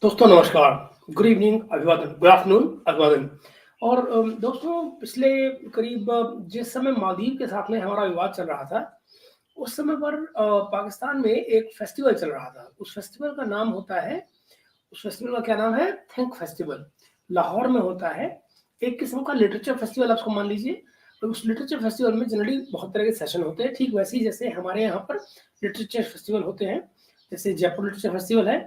दोस्तों नमस्कार, good evening, अभिवादन, गुड आफ्टरनून, अभिवादन। और दोस्तों पिछले करीब जिस समय मालदीव के साथ में हमारा विवाद चल रहा था, उस समय पर पाकिस्तान में एक फेस्टिवल चल रहा था। उस फेस्टिवल का नाम होता है उस फेस्टिवल का क्या नाम है? Think festival. लाहौर में होता है। एक किस्म का लिटरेचर फेस्टिवल आप उसको मान लीजिए। तो उस लिटरेचर फेस्टिवल में जनरली बहुत तरह के सेशन होते हैं, ठीक वैसे ही जैसे हमारे यहाँ पर लिटरेचर फेस्टिवल होते हैं। जैसे जयपुर लिटरेचर फेस्टिवल है,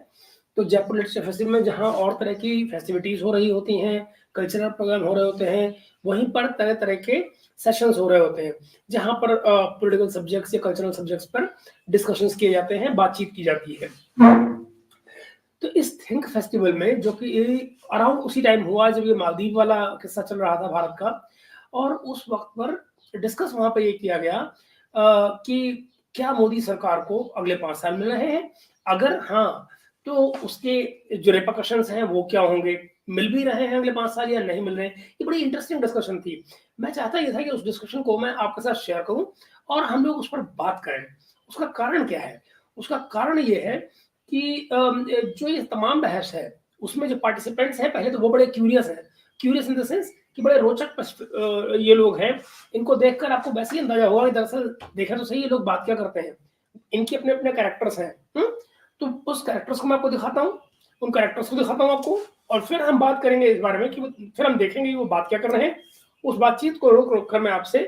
तो जयपुर लिटरेचर फेस्टिवल में जहाँ और तरह की फेस्टिविटीज़ हो रही होती हैं, कल्चरल प्रोग्राम हो रहे होते हैं, वहीं पर तरह-तरह के सेशंस हो रहे होते हैं, जहाँ पर पॉलिटिकल सब्जेक्ट्स या कल्चरल सब्जेक्ट्स पर डिस्कशंस किए जाते हैं, बातचीत की जाती है। तो इस थिंक फेस्टिवल में, जो कि अराउंड उसी टाइम हुआ जब ये मालदीव वाला किस्सा चल रहा था भारत का, और उस वक्त पर डिस्कस वहाँ पे ये किया गया कि क्या मोदी सरकार को अगले 5 साल मिल रहे हैं? अगर हाँ, तो उसके जो रिपरकशंस हैं वो क्या होंगे? मिल भी रहे हैं अगले 5 साल या नहीं मिल रहे हैं? ये बड़ी इंटरेस्टिंग डिस्कशन थी। मैं चाहता ये था कि उस डिस्कशन को मैं आपके साथ शेयर करूँ और हम लोग उस पर बात करें। उसका कारण क्या है? उसका कारण ये है कि जो ये तमाम बहस है, उसमें जो पार्टिसिपेंट्स हैं, पहले तो वो बड़े क्यूरियस हैं। क्यूरियस इन द सेंस कि बड़े रोचक ये लोग हैं। इनको देखकर आपको वैसे ही अंदाजा होगा कि दरअसल देखें तो सही ये लोग बात क्या करते हैं। इनके अपने-अपने कैरेक्टर्स हैं। तो उस कैरेक्टर्स को मैं आपको दिखाता हूँ, उन कैरेक्टर्स को दिखाता हूँ आपको, और फिर हम बात करेंगे इस बारे में कि फिर हम देखेंगे कि वो बात क्या कर रहे हैं। उस बातचीत को रोक-रोक कर मैं आपसे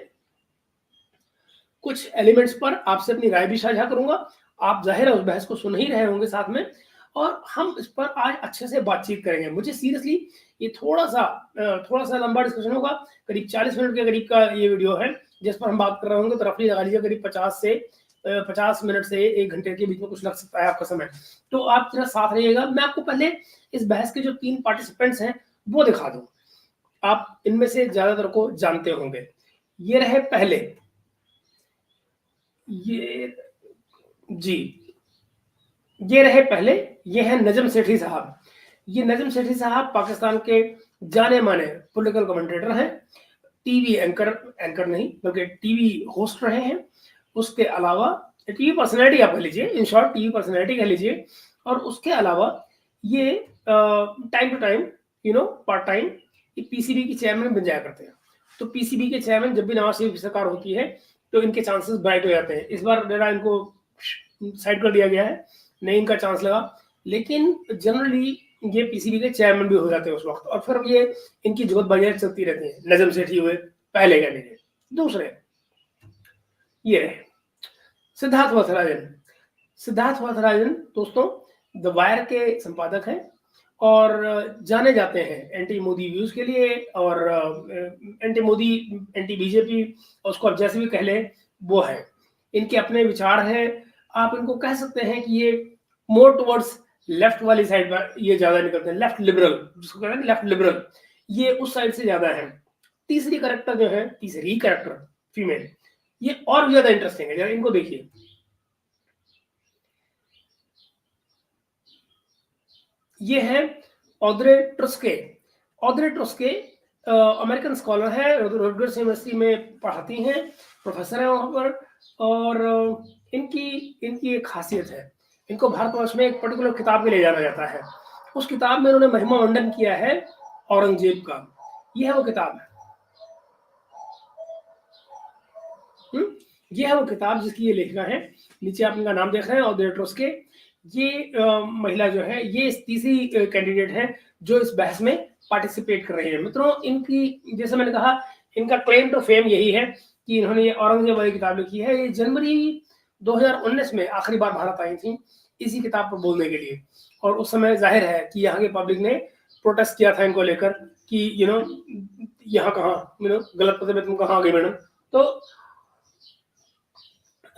कुछ एलिमेंट्स पर आपसे अपनी राय भी साझा करूँगा। आप ज़ाहिर है उस बहस को सुन ही रहे होंगे साथ में, और हम इस पर आज अच्छे से बातचीत करेंगे। मुझे सीरियसली ये थोड़ा-सा लंबा डिस्कशन होगा, करीब 40 मिनट के करीब का ये वीडियो है, जिस पर हम बात कर रहे होंगे, तो रफली लगा लीजिए करीब 50 मिनट से 1 घंटे के बीच में कुछ लग सकता है आपका समय। तो आप ज़रा साथ रहिएगा। मैं आपको पहले इस बहस के जो 3 पार्टिसिपेंट्स हैं, वो दिखा दूँ। आप इनमें से ज़्यादातर को जानते होंगे। ये रहे पहले, ये जी, ये रहे पहले, ये हैं नजम सेठी साहब। ये नजम सेठी साहब पाकिस्तान के जाने-माने पॉलिटिकल कमेंटेटर हैं। टीवी एंकर नहीं बल्कि टीवी होस्ट रहे हैं। उसके अलावा टीवी पर्सनैलिटी आप कह लीजिए, इन शॉर्ट टीवी पर्सनैलिटी कह लीजिए। और उसके अलावा ये time to time part time ये पीसीबी की चेयरमैन बन जाया करते हैं। तो पीसीबी के चेयरमैन जब भी नवाज शरीफ की सरकार होती है, तो इनके चांसेस ब्राइट हो जाते हैं। इस बार जरा इनको साइड कर दिया गया है, नहीं इनका चांस लगा, लेकिन जनरली ये पीसीबी के चेयरमैन भी हो जाते हैं उस वक्त, और फिर ये इनकी जुगतबाजियां चलती रहती हैं। नजम सेठी हुए पहले कैंडिडेट। दूसरे ये रहे सिद्धार्थ वत्सराजन। सिद्धार्थ वत्सराजन दोस्तों द वायर के संपादक हैं और जाने जाते हैं एंटी मोदी व्यूज के लिए, और एंटी मोदी, एंटी बीजेपी, उसको आप जैसे भी कह लें, वो है। इनके अपने विचार हैं। आप इनको कह सकते हैं कि ये मोर टुवर्ड्स लेफ्ट वाली साइड पर ये ज्यादा निकलते हैं, लेफ्ट लिबरल, जिसको कहते हैं लेफ्ट लिबरल, ये उस साइड से ज्यादा है। तीसरी कैरेक्टर फीमेल, ये और भी ज्यादा इंटरेस्टिंग है, जरा इनको देखिए। ये है ऑड्रे ट्रुस्के। ऑड्रे ट्रुस्के अमेरिकन स्कॉलर है, रोडगर्स यूनिवर्सिटी में पढ़ाती हैं, प्रोफेसर है वहाँ पर। और इनकी एक खासियत है, इनको भारतवर्ष में एक पर्टिकुलर किताब के लिए जाना जाता है। उस किताब में उन्होंने महिमा मंडन किया है औरंगजेब का। यह है वो किताब है। ये है वो किताब जिसकी ये लेखिका है। नीचे आप इनका नाम देख रहे हैं, ऑड्रे ट्रुस्के। ये महिला जो है, ये तीसरी कैंडिडेट है जो इस बहस में पार्टिसिपेट कर रही है। मित्रों, इनकी, जैसे मैंने कहा, इनका क्लेम टू फेम यही है कि इन्होंने ये औरंगजेब वाली किताब लिखी है। ये जनवरी 2019 में आखिरी बार भारत आई थी इसी किताब पर बोलने के लिए, और उस समय जाहिर है कि यहाँ के पब्लिक ने प्रोटेस्ट किया था इनको लेकर कि यहाँ कहाँ गलत पते में तुम कहाँ आ गई मैडम। तो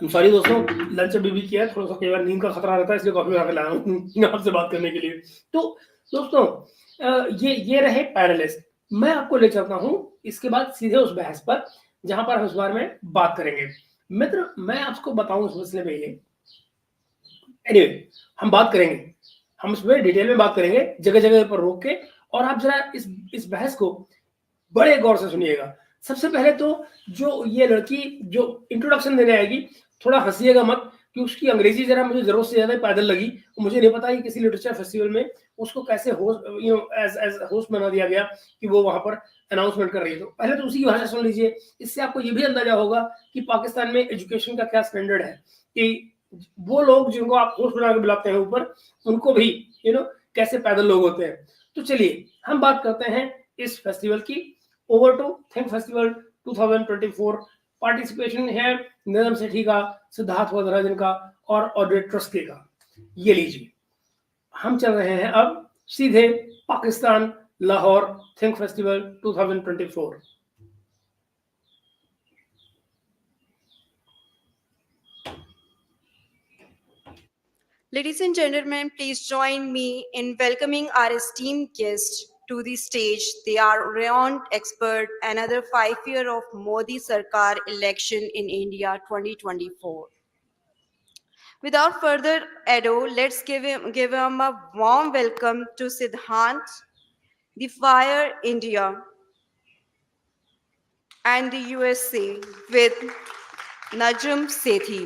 सॉरी दोस्तों, लंच अभी भी किया है, थोड़ा सा कई बार नींद का खतरा रहता है, इसलिए कॉफी बना के लाया हूँ आपसे बात करने के लिए। तो दोस्तों ये रहे पैनलिस्ट। मैं आपको ले चलता हूँ इसके बाद सीधे उस बहस पर, जहां पर हम इस बारे में बात करेंगे। मित्र, मैं आपको बताऊं इस मसले में ये एनीवे हम बात करेंगे, हम इसमें डिटेल में बात करेंगे, जगह जगह पर रोक के। और आप जरा इस बहस को बड़े गौर से सुनिएगा। सबसे पहले तो जो ये लड़की जो इंट्रोडक्शन देने आएगी, थोड़ा हंसिएगा मत, कि उसकी अंग्रेजी जरा मुझे जरूरत से ज्यादा पैदल लगी। मुझे नहीं पता कि किसी लिटरेचर फेस्टिवल में उसको कैसे होस्ट एज होस्ट बना दिया गया कि वो वहां पर अनाउंसमेंट कर रही है। तो पहले तो उसी की भाषा सुन लीजिए, इससे आपको ये भी अंदाजा होगा कि पाकिस्तान में एजुकेशन का क्या स्टैंडर्ड है, कि वो लोग जिनको आप होस्ट बना के बुलाते हैं ऊपर, उनको भी कैसे पैदल लोग होते हैं। तो चलिए हम बात करते हैं इस फेस्टिवल की। Over to think festival 2024। Participation है निज़ाम सेठी का, सिद्धार्थ वरदराजन का और ऑड्रे ट्रस्के का। ये लीजिए, हम चल रहे हैं अब सीधे Pakistan Lahore think festival 2024। Ladies and gentlemen, please join me in welcoming our esteemed guests to the stage. They are renowned expert, another 5 year of Modi Sarkar election in India 2024. Without further ado, let's give him a warm welcome to Siddhant, the Fire India and the USA with Najum Sethi.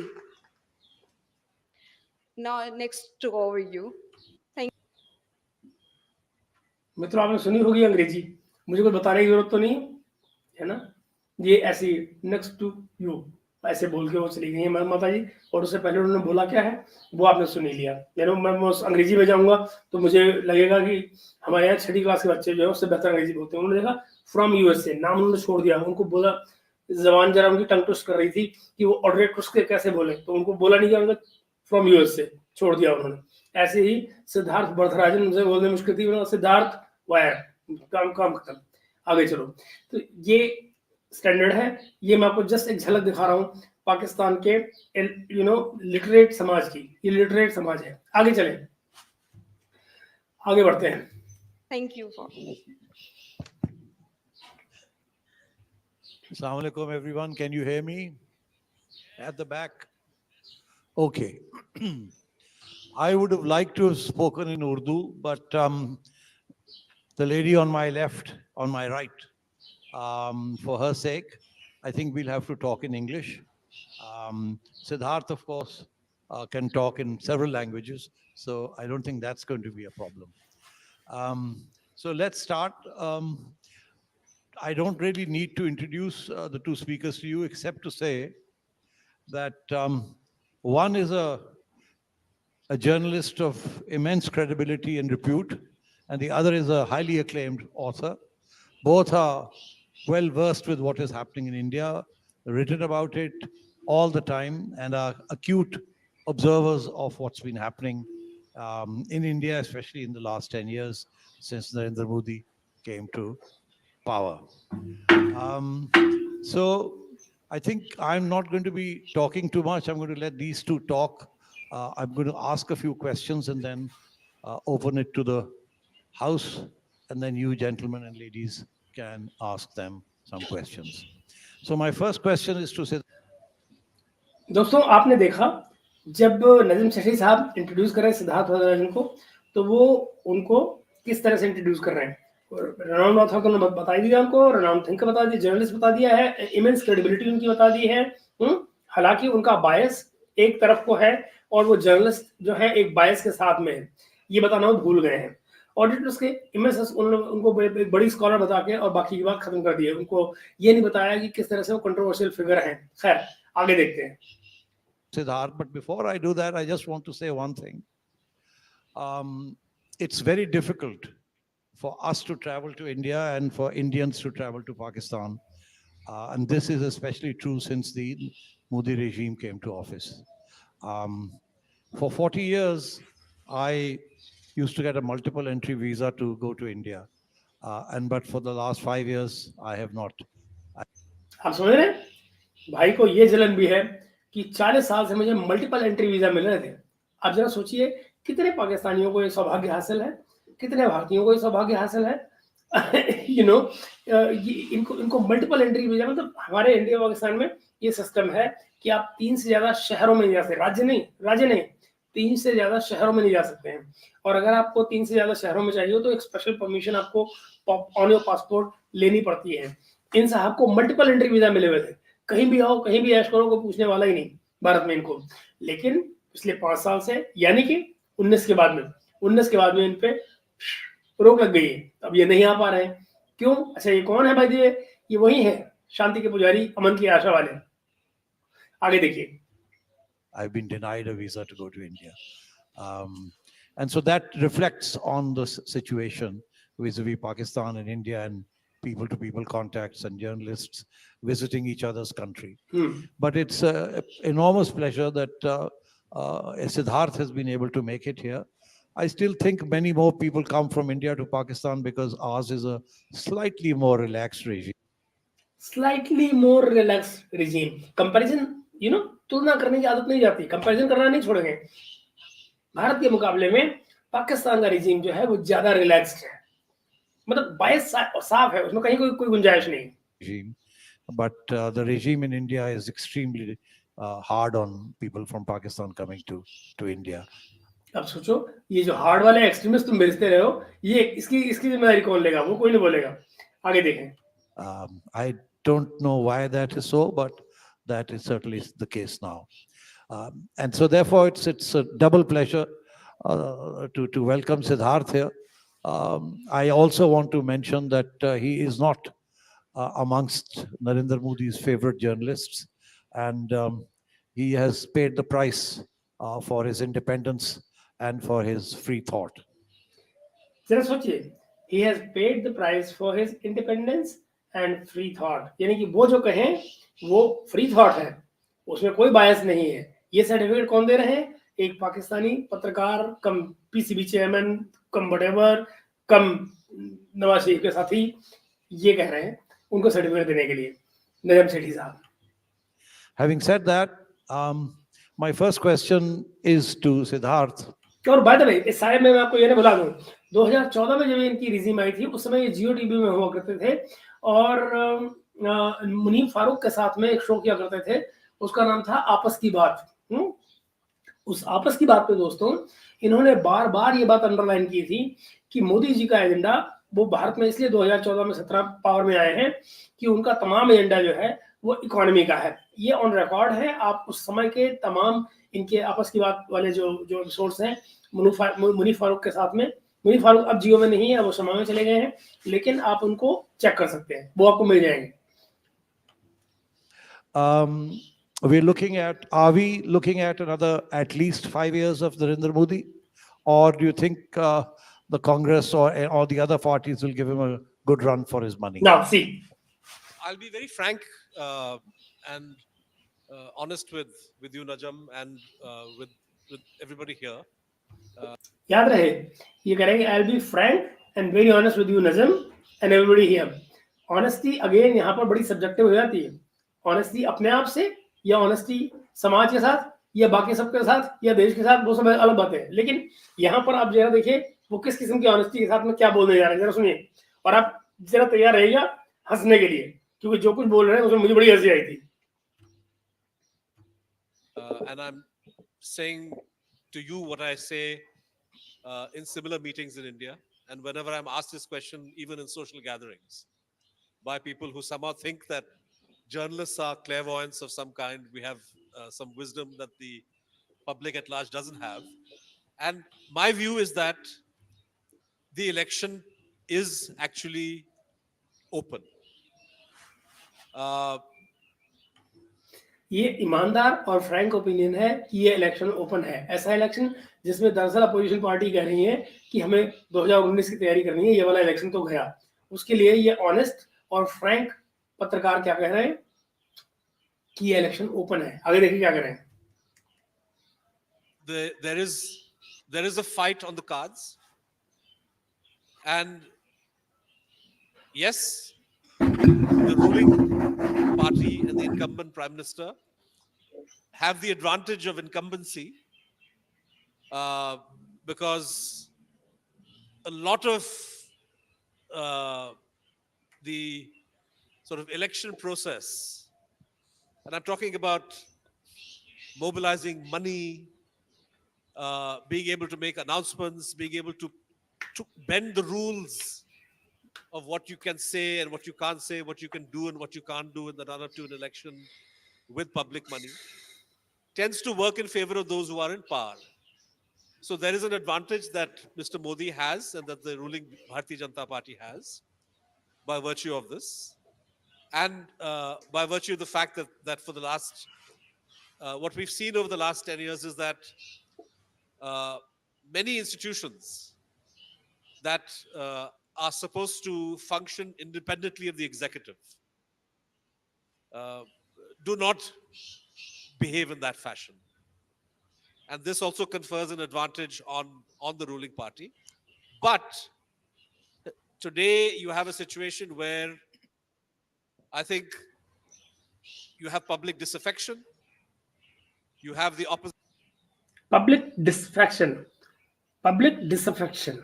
Now, next to over you. मित्रों, आपने सुनी होगी अंग्रेजी, मुझे कुछ बताने की जरूरत तो नहीं है ना। ये ऐसी नेक्स्ट टू यू ऐसे बोल के वो चली गई है माता जी, और उससे पहले उन्होंने बोला क्या है वो आपने सुन ही लिया। मैं उस अंग्रेजी में जाऊंगा तो मुझे लगेगा कि हमारे यहाँ 6ठी क्लास के बच्चे जो है उससे बेहतर अंग्रेजी बोलते हैं। उन्होंने देखा फ्रॉम यूएसए, नाम उन्होंने छोड़ दिया। उनको बोला, जबान जरा उनकी टंग ट्विस्ट कर रही थी कि वो ऑड्रे ट्रस्के कैसे बोले, तो उनको बोला नहीं गया, फ्रॉम यूएसए छोड़ दिया उन्होंने। ऐसे ही सिद्धार्थ वरदराजन, उनसे बोलने मुश्किल थी, सिद्धार्थ वायर, काम खत्म, आगे चलो। तो ये स्टैंडर्ड है। ये मैं आपको जस्ट एक झलक दिखा रहा हूँ पाकिस्तान के लिटरेट समाज की। ये लिटरेट समाज है। आगे चलें, आगे बढ़ते हैं। Thank you for Assalamu alaikum, everyone. Can you hear me? At the back? Okay. I would have liked to have spoken in Urdu, but the lady on my left, on my right, for her sake, I think we'll have to talk in English. Siddharth, of course, can talk in several languages, so I don't think that's going to be a problem. So let's start. I don't really need to introduce the two speakers to you, except to say that one is a journalist of immense credibility and repute, and the other is a highly acclaimed author. Both are well versed with what is happening in India, written about it all the time, and are acute observers of what's been happening in India, especially in the last 10 years since Narendra Modi came to power. So I think I'm not going to be talking too much. I'm going to let these two talk. I'm going to ask a few questions and then open it to the House, and then you gentlemen and ladies can ask them some questions. So my first question is to say, दोस्तों आपने देखा जब नजम सेठी साहब introduce कर रहे हैं सिद्धार्थ वरदराजन को, तो वो उनको किस तरह से इंट्रोड्यूस कर रहे हैं। रनाउंड ऑथर को बता दिया, उनको रनाउंड थिंकर बता दिया, जर्नलिस्ट बता दिया है, इमेंस क्रेडिबिलिटी उनकी बता दी है। हालांकि उनका बायस एक तरफ को है और वो जर्नलिस्ट जो है एक बायस के साथ में है, ये बताना वो भूल गए हैं। ऑडिटर्स के इमेंस उनको एक बड़ी स्कॉलर बता के और बाकी की बात खत्म कर दी है। उनको ये नहीं बताया कि किस तरह से वो कंट्रोवर्शियल फिगर हैं। खैर आगे देखते हैं। Siddharth, but before I do that, I just want to say one thing. It's very difficult for us to travel to India and for Indians to travel to Pakistan. And this is especially true since the Modi regime came to office. For 40 years, I used to get a multiple entry visa to go to India. But for the last 5 years, I have not. आप समझ रहे हैं, भाई को ये जलन भी है कि 40 साल से मुझे मल्टीपल एंट्री वीजा मिल रहे थे। आप जरा सोचिए कितने पाकिस्तानियों को ये सौभाग्य हासिल है, कितने भारतीयों को ये सौभाग्य हासिल है। इनको मल्टीपल एंट्री वीजा, मतलब हमारे इंडिया पाकिस्तान में ये सिस्टम है कि आप 3 से ज्यादा शहरों में नहीं जा सकते। राज्य नहीं 3 से ज्यादा शहरों में नहीं जा सकते हैं। और अगर आपको 3 से ज्यादा शहरों में चाहिए तो एक स्पेशल परमिशन आपको ऑन योर पासपोर्ट लेनी पड़ती है। इन साहब को मल्टीपल एंट्री वीजा मिले हुए थे, कहीं भी आओ कहीं भी ऐश करो, कोई पूछने वाला ही नहीं। भारत में इनको, लेकिन पिछले 5 साल से, यानी कि 19 के बाद में इन पे रोक लग गई है, अब ये नहीं आ पा रहे हैं। क्यों? अच्छा, ये कौन है भाई? ये वही है, शांति के पुजारी, अमन की आशा वाले। आगे देखिए। I've been denied a visa to go to India. And so that reflects on the situation vis-a-vis Pakistan and India, and people-to-people contacts and journalists visiting each other's country. But it's an enormous pleasure that Siddharth has been able to make it here. I still think many more people come from India to Pakistan because ours is a slightly more relaxed regime. Slightly more relax regime, comparison, तुलना करने की आदत नहीं जाती, comparison करना नहीं छोड़ेंगे। भारत के मुकाबले में पाकिस्तान का रिजीम जो है वो ज्यादा रिलैक्स्ड है, मतलब बायस साफ है, उसमें कहीं कोई गुंजाइश नहीं। regime, but the regime in India is extremely hard on people from Pakistan coming to India. अब सोचो, ये जो हार्ड वाले एक्सट्रीमिस्ट तुम भेजते रहे हो, ये इसकी जिम्मेदारी कौन लेगा? वो कोई नहीं बोलेगा। आगे देखें। I don't know why that is so, but that is certainly the case now. And so therefore it's a double pleasure to welcome Siddharth here. I also want to mention that he is not amongst Narendra Modi's favorite journalists, and he has paid the price for his independence and for his free thought. जरा सोचिए, he has paid the price for his independence and free thought, यानी कि वो जो कहें वो free thought है, उसमें कोई बायस नहीं है। ये सर्टिफिकेट कौन दे रहे हैं? एक पाकिस्तानी पत्रकार कम पीसीबी चेयरमैन कम वटेवर कम नवाज शरीफ के साथी ये कह रहे हैं उनको सर्टिफिकेट देने के लिए, नजम सेठी साहब। Having said that, my first question is to Siddharth. और बाय द वे, इस सारे में मैं आपको ये ना बता दूं, 2014 में जब इनकी रिजीम आई थी, उस समय ये जियो टीवी में हुआ करते थे और मुनीब फारूक के साथ में एक शो किया करते थे, उसका नाम था आपस की बात। उस आपस की बात पे दोस्तों, इन्होंने बार बार ये बात अंडरलाइन की थी कि मोदी जी का एजेंडा, वो भारत में इसलिए 2014 में 17 पावर में आए हैं कि उनका तमाम एजेंडा जो है वो इकोनॉमी का है। ये ऑन रिकॉर्ड है, आप उस समय के तमाम इनके आपस की बात वाले जो एपिसोड्स हैं मुनीब फारूक के साथ में, मुनीब फारूक अब जियो में नहीं है, वो समय में चले गए हैं, लेकिन आप उनको चेक कर सकते हैं, वो आपको मिल जाएंगे। Are we looking at another at least 5 years of Narendra Modi, or do you think the Congress or the other parties will give him a good run for his money? Now, see, I'll be very frank and honest with you, Najam, and with everybody here. याद रहे, ये करेंगे, I'll be frank and very honest with you, Najam, and everybody here. Honesty again यहाँ पर बड़ी subjective हो जाती है। Honesty अपने आप से या honesty समाज के साथ या बाकी सबके साथ या देश के साथ, वो सब अलग बातें हैं। लेकिन यहाँ पर आप जरा देखिए वो किस किस्म की honesty के साथ में क्या बोलने जा रहे हैं, जरा सुनिए और आप जरा तैयार रहिएगा हंसने के लिए, क्योंकि जो कुछ बोल रहे हैं उसमें मुझे बड़ी हंसी आई थी। And I'm saying to you what I say in similar meetings in India, and whenever I'm asked this question, even in social gatherings, by people who somehow think that journalists are clairvoyants of some kind, we have some wisdom that the public at large doesn't have. And my view is that the election is actually open. ये ईमानदार और Frank opinion है कि ये election open है। ऐसा election जिसमें दरअसल अपोजिशन पार्टी कह रही है कि हमें 2019 की तैयारी करनी है, ये वाला इलेक्शन तो गया, उसके लिए ये ऑनेस्ट और फ्रैंक पत्रकार क्या कह रहे हैं कि ये इलेक्शन ओपन है। आगे देखिए क्या कह रहे हैं। There is a fight on the cards, and yes, the ruling party and the incumbent prime minister have the advantage of incumbency because a lot of the sort of election process, and I'm talking about mobilizing money, being able to make announcements, being able to bend the rules of what you can say and what you can't say, what you can do and what you can't do in the run-up to an election with public money. tends to work in favor of those who are in power. So there is an advantage that Mr. Modi has and that the ruling Bharatiya Janata Party has by virtue of this. And by virtue of the fact that for the last, what we've seen over the last 10 years is that many institutions that are supposed to function independently of the executive do not behave in that fashion. And this also confers an advantage on the ruling party. But today you have a situation where I think you have public disaffection, you have the opposition. Public disaffection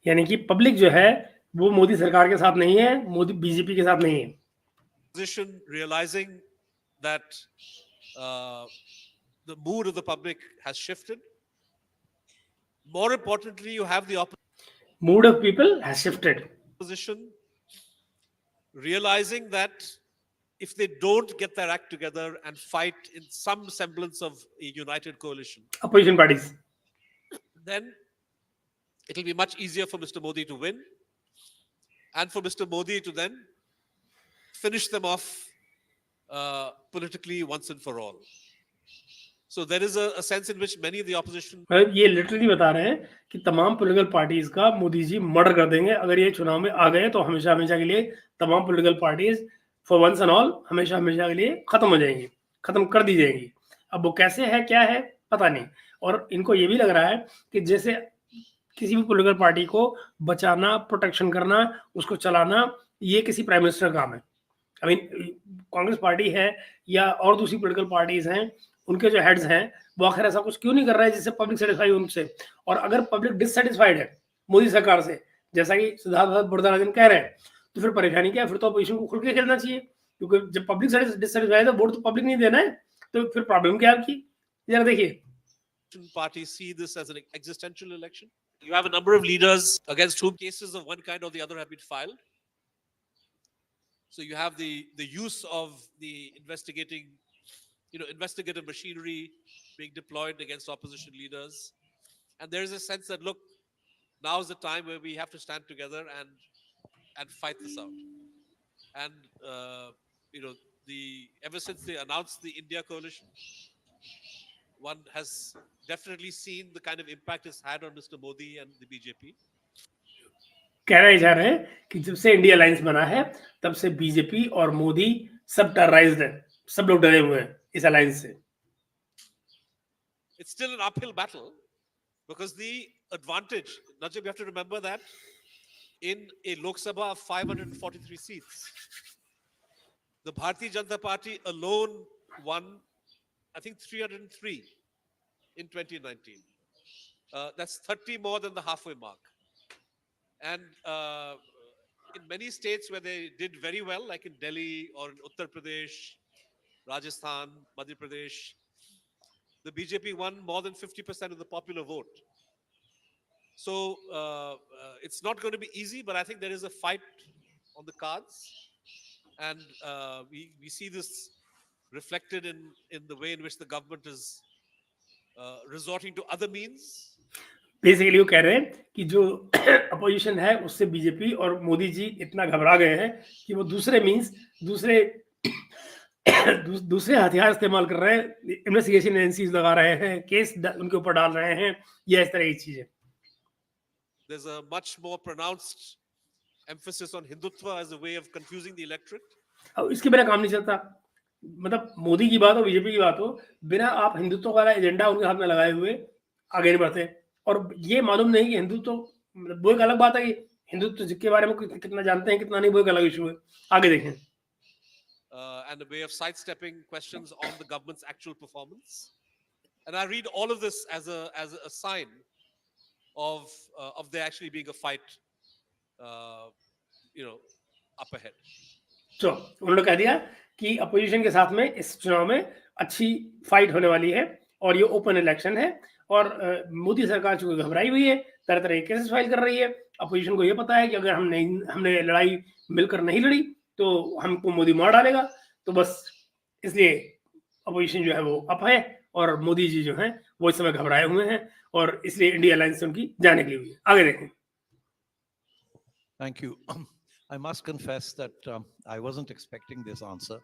यानी कि public जो है वो मोदी सरकार के साथ नहीं है, मोदी बीजेपी के साथ नहीं है. Opposition realizing that the mood of the public has shifted. More importantly, you have the Mood of people has shifted. opposition realizing that if they don't get their act together and fight in some semblance of a united coalition, Opposition parties. then it will be much easier for Mr. Modi to win and for Mr. Modi to then finish them off politically once and for all. So there is a sense in which many of the opposition. ये literally बता रहे हैं कि तमाम political parties का Modi ji murder कर देंगे अगर ये चुनाव में आ गए, तो हमेशा हमेशा के लिए तमाम political parties for once and all हमेशा हमेशा के लिए खत्म हो जाएंगी, खत्म कर दी जाएंगी. अब वो कैसे है, क्या है, पता नहीं. और इनको ये भी लग रहा है कि जैसे किसी भी पॉलिटिकल पार्टी को बचाना, प्रोटेक्शन करना, उसको चलाना, ये किसी प्राइम मिनिस्टर का काम है. आई मीन कांग्रेस पार्टी है या और दूसरी पॉलिटिकल पार्टीज हैं, उनके जो हेड्स हैं वो आखिर ऐसा कुछ क्यों नहीं कर रहे हैं जिससे पब्लिक सेटिस्फाई हो उनसे. और अगर पब्लिक डिससेटिस्फाइड है मोदी सरकार से, जैसा कि सिद्धार्थ बुरदाराजन कह रहे हैं, तो फिर परेशानी क्या है? फिर तो अपोजिशन को खुल के खेलना चाहिए, क्योंकि जब पब्लिक डिससेटिस्फाइड है तो वोट तो पब्लिक नहीं देना है, तो फिर प्रॉब्लम क्या है आपकी? जरा देखिए. Parties see this as an existential election. You have a number of leaders against whom cases of one kind or the other have been filed. So you have the use of the investigative machinery being deployed against opposition leaders. And there is a sense that, look, now is the time where we have to stand together and fight this out. And, ever since they announced the India coalition, one has definitely seen the kind of impact it's had on Mr. Modi and the BJP. कहना जा रहे हैं कि जब से India alliance बना है तब से बीजेपी और मोदी सब टेरराइज्ड है, सब लोग डरे हुए हैं इस अलायंस से. It's still an uphill battle because the advantage, Najib, you have to remember that in a Lok Sabha of 543 seats, the Bharatiya Janata Party alone won, I think, 303 in 2019. That's 30 more than the halfway mark. And in many states where they did very well, like in Delhi or in Uttar Pradesh, Rajasthan, Madhya Pradesh, the BJP won more than 50% of the popular vote. So it's not going to be easy, but I think there is a fight on the cards. And we see this reflected in the way in which the government is resorting to other means. Basically वो कह रहे हैं कि जो opposition है उससे BJP और मोदी जी इतना घबरा गए हैं कि वो दूसरे मींस, दूसरे हथियार इस्तेमाल कर रहे हैं, इन्वेस्टिगेशन एजेंसीज लगा रहे हैं, केस उनके ऊपर डाल रहे हैं, या इस तरह की चीजें. There's a much more pronounced emphasis on Hindutva as a way of confusing the electorate. अब इसके बिना काम नहीं चलता. मतलब मोदी की बात हो, बीजेपी की बात हो, बिना आप हिंदुत्व वाला एजेंडा उनके हाथ में लगाए हुए आगे नहीं बढ़ते. और ये मालूम नहीं कि हिंदुत्व, वो एक अलग बात है कि हिंदुत्व के बारे में कितना जानते हैं कितना नहीं, वो एक अलग इशू है. आगे देखें. And a way of sidestepping questions on the government's actual performance. And I read all of this as a sign of there actually being a fight, up ahead. तो उन्होंने कह दिया कि अपोजिशन के साथ में इस चुनाव में अच्छी फाइट होने वाली है और ये ओपन इलेक्शन है. और मोदी सरकार चूंकि घबराई हुई है, तरह तरह के केसेस फाइल कर रही है. अपोजिशन को ये पता है कि अगर हमने लड़ाई मिलकर नहीं लड़ी तो हमको मोदी मार डालेगा. तो बस इसलिए अपोजिशन जो है वो अप है और मोदी जी जो हैं वो इस समय घबराए हुए हैं और इसलिए इंडिया अलायंस से उनकी जाने के लिए हुई है। आगे देखें। Thank you. I must confess that I wasn't expecting this answer,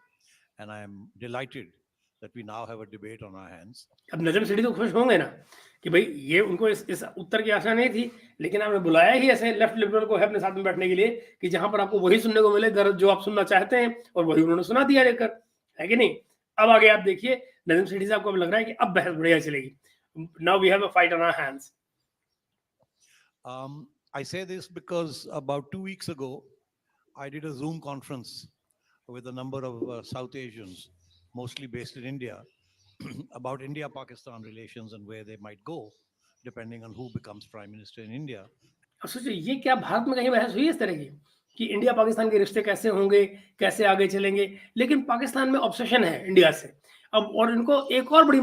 and I am delighted that we now have a debate on our hands. अब नजम सेठी तो खुश होंगे ना कि भाई ये उनको इस उत्तर की आशा नहीं थी, लेकिन आपने बुलाया ही ऐसे लेफ्ट लिबरल को है अपने साथ में बैठने के लिए कि जहां पर आपको वही सुनने को मिले दर्द जो आप सुनना चाहते हैं, और वही उन्होंने सुना दिया लेकर, है कि नहीं। अब आगे आप देखिए नजम सेठी साहब को अब लग रहा है कि अब बहस बढ़िया चलेगी। Now we have a fight on our hands. I say this because about 2 weeks ago, I did a Zoom conference with a number of South Asians, mostly based in India, about India-Pakistan relations and where they might go, depending on who becomes prime minister in India. अब सोचिए ये क्या भारत में कहीं बहस हुई है इस तरह की कि इंडिया पाकिस्तान के रिश्ते कैसे होंगे, कैसे आगे चलेंगे, लेकिन पाकिस्तान में ऑब्सेशन है इंडिया से। अब और इनको एक और बड़ी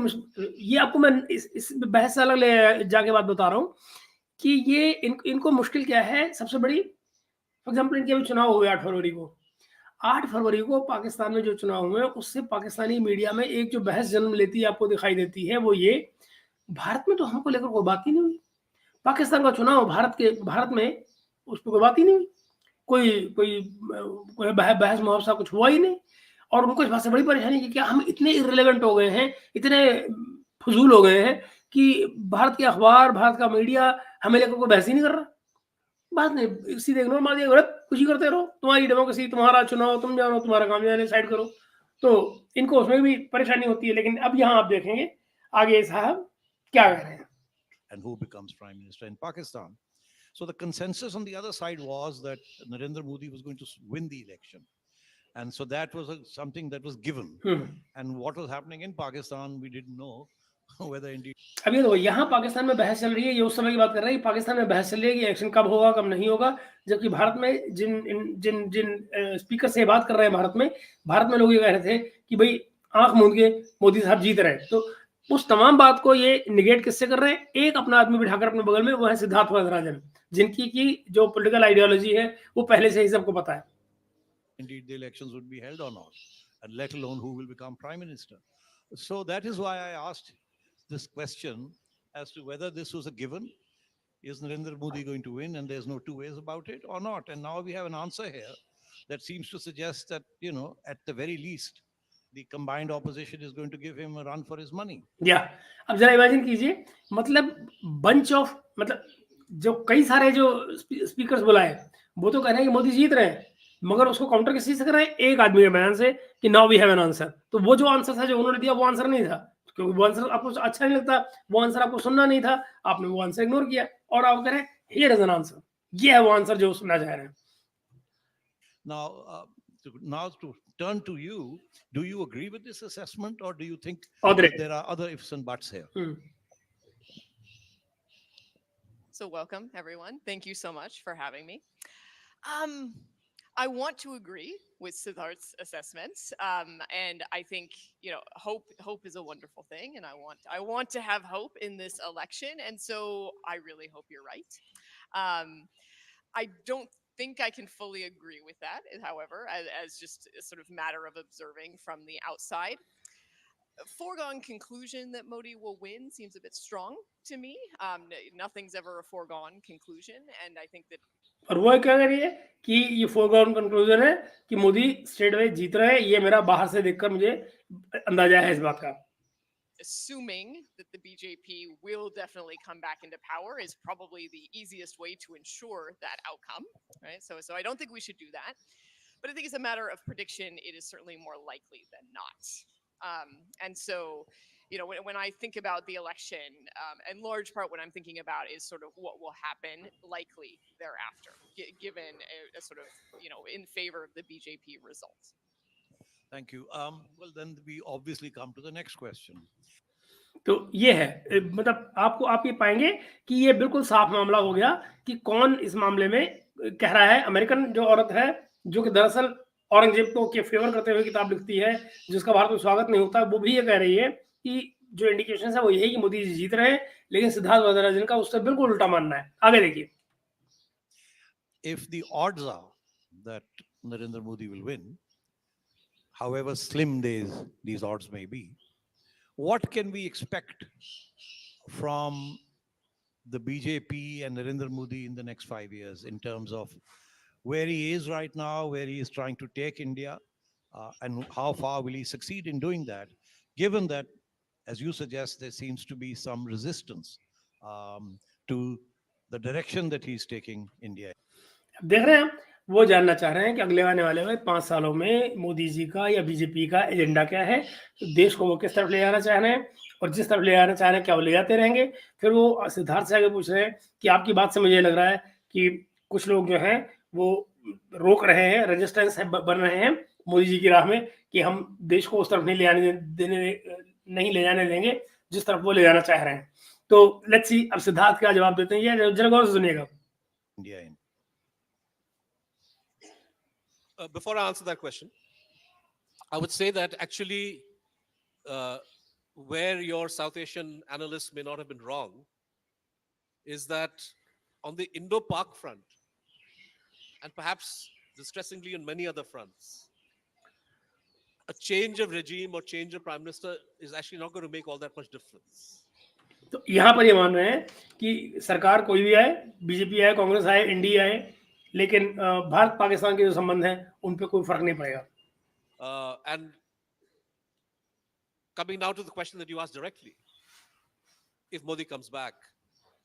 ये आपको मैं इस बहस से अलग ले जाके बात बता रहा हूँ कि ये इनको मुश्किल क्या है सबसे बड़ी। फॉर एग्जाम्पल इनके अभी चुनाव हुए 8 फरवरी को। 8 फरवरी को पाकिस्तान में जो चुनाव हुए उससे पाकिस्तानी मीडिया में एक जो बहस जन्म लेती है आपको दिखाई देती है वो ये, भारत में तो हमको लेकर कोई बात ही नहीं हुई, पाकिस्तान का चुनाव भारत में उस पर कोई बात ही नहीं हुई, कोई बहस मुहावसा कुछ हुआ ही नहीं। और उनको इस बात से बड़ी परेशानी कि क्या हम इतने इर्रेलेवेंट हो गए हैं, इतने फजूल हो गए हैं कि भारत के अखबार, भारत का मीडिया हमें लेकर कोई बहस ही नहीं कर रहा। बात नहीं, सीधे इग्नोर मार दिया, कुछ ही करते रहो, तुम्हारी डेमोक्रेसी, तुम्हारा चुनाव, तुम जानो, तुम्हारा काम जाने, साइड करो। तो इनको उसमें भी परेशानी होती है। लेकिन अब यहाँ आप देखेंगे आगे साहब क्या कह रहे हैं। And who becomes prime minister in Pakistan. So the consensus on the other side was that Narendra Modi was going to win the election. And so that was something that was given. And what was happening in Pakistan, we didn't know whether indeed. अब ये देखो यहाँ पाकिस्तान में बहस चल रही है, ये उस समय की बात कर रहे हैं, पाकिस्तान में बहस चल रही है कि इलेक्शन कब होगा कब नहीं होगा, जबकि भारत में जिन स्पीकर से बात कर रहे हैं भारत में लोग ये कह रहे थे कि भाई आंख मूंद के मोदी साहब जीत रहे हैं। तो उस तमाम बात को ये निगेट किससे कर रहे हैं, एक अपना आदमी बिठाकर अपने बगल में, वो है सिद्धार्थ वरदराजन, जिनकी की जो पॉलिटिकल आइडियोलॉजी है वो पहले से ही सबको पता है। Indeed the elections would be held or not, and let alone who will become prime minister. So that is why I asked this question as to whether this was a given. Is Narendra Modi going to win, and there's no two ways about it, or not? And now we have an answer here that seems to suggest that, at the very least, the combined opposition is going to give him a run for his money. Yeah. अब जरा imagine कीजिए, मतलब जो कई सारे जो speakers बुलाए वो तो कह रहे हैं कि मोदी जीत रहे हैं, मगर उसको काउंटर किसी से कर रहे हैं, एक आदमी के बयान से कि now we have an answer. तो वो जो आंसर था जो उन्होंने दिया वो आंसर नहीं था, क्योंकि वो आंसर आपको अच्छा नहीं लगता, वो आंसर आपको सुनना नहीं था, आपने वो आंसर इग्नोर किया और आप कह रहे हैं हियर इज एन आंसर, ये है वो आंसर जो सुनना चाह रहे हैं। Now to turn to you, do you agree with this assessment, or do you think there are other ifs and buts here? So welcome, everyone. Thank you so much for having me. I want to agree with Siddharth's assessments, and I think hope is a wonderful thing, and I want to have hope in this election, and so I really hope you're right. I don't think I can fully agree with that, however, as just a sort of matter of observing from the outside. Foregone conclusion that Modi will win seems a bit strong to me. Nothing's ever a foregone conclusion, and I think that. और वो क्या कह रही है कि ये foregone conclusion है कि मोदी स्टेट में जीत रहे हैं, ये मेरा बाहर से देखकर मुझे अंदाजा है इस बात का। Assuming that the BJP will definitely come back into power is probably the easiest way to ensure that outcome, right? So I don't think we should do that, but I think it's a matter of prediction. It is certainly more likely than not. And so, when I think about the election, in large part, what I'm thinking about is sort of what will happen likely thereafter, given a sort of, in favor of the BJP result. Thank you. Well, then we obviously come to the next question. तो ये है, मतलब आप ये पाएंगे कि ये बिल्कुल साफ मामला हो गया कि कौन इस मामले में कह रहा है। अमेरिकन जो औरत है जो कि दरअसल औरंगजेब को के फेवर करते हुए किताब लिखती है, जिसका भारत में स्वागत नहीं होता, वो भी ये कह रही है कि जो इंडिकेशन है वो यही कि मोदी जी जीत रहे हैं, लेकिन सिद्धार्थ वरदराजन का उससे बिल्कुल उल्टा मानना है। आगे देखिए। If the odds are that Narendra Modi will win, however slim these odds may be, what can we expect from the BJP and Narendra Modi in the next 5 years in terms of where he is right now, where he is trying to take India, and how far will he succeed in doing that, given that, as you suggest, there seems to be some resistance to the direction that he's taking India. देख रहे हैं वो जानना चाह रहे हैं कि अगले आने वाले 5 सालों में मोदी जी का या बीजेपी का एजेंडा क्या है, तो देश को वो किस तरफ ले जाना चाह रहे हैं, और जिस तरफ ले जाना चाह रहे हैं क्या वो ले जाते रहेंगे। फिर वो सिद्धार्थ से आगे पूछ रहे हैं कि आपकी बात से मुझे लग रहा है कि कुछ लोग जो हैं वो रोक रहे हैं, रेजिस्टेंस बन रहे हैं मोदी जी की राह में कि हम देश को उस तरफ नहीं ले जाने देंगे जिस तरफ वो ले जाना चाह रहे हैं। तो लेट्स सी अब सिद्धार्थ क्या जवाब देते हैं, ये जरा गौर से सुनिएगा। India in. Before I answer that question, I would say that actually where your South Asian analysts may not have been wrong is that on the Indo-Pak front, and perhaps distressingly on many other fronts, a change of regime or change of prime minister is actually not going to make all that much difference. तो यहाँ पर ये मान रहे हैं कि सरकार कोई भी आए, बीजेपी आए, कांग्रेस आए, एनडीए आए, लेकिन भारत पाकिस्तान के जो संबंध हैं उन पे कोई फर्क नहीं पड़ेगा। And coming now to the question that you asked directly, if Modi comes back,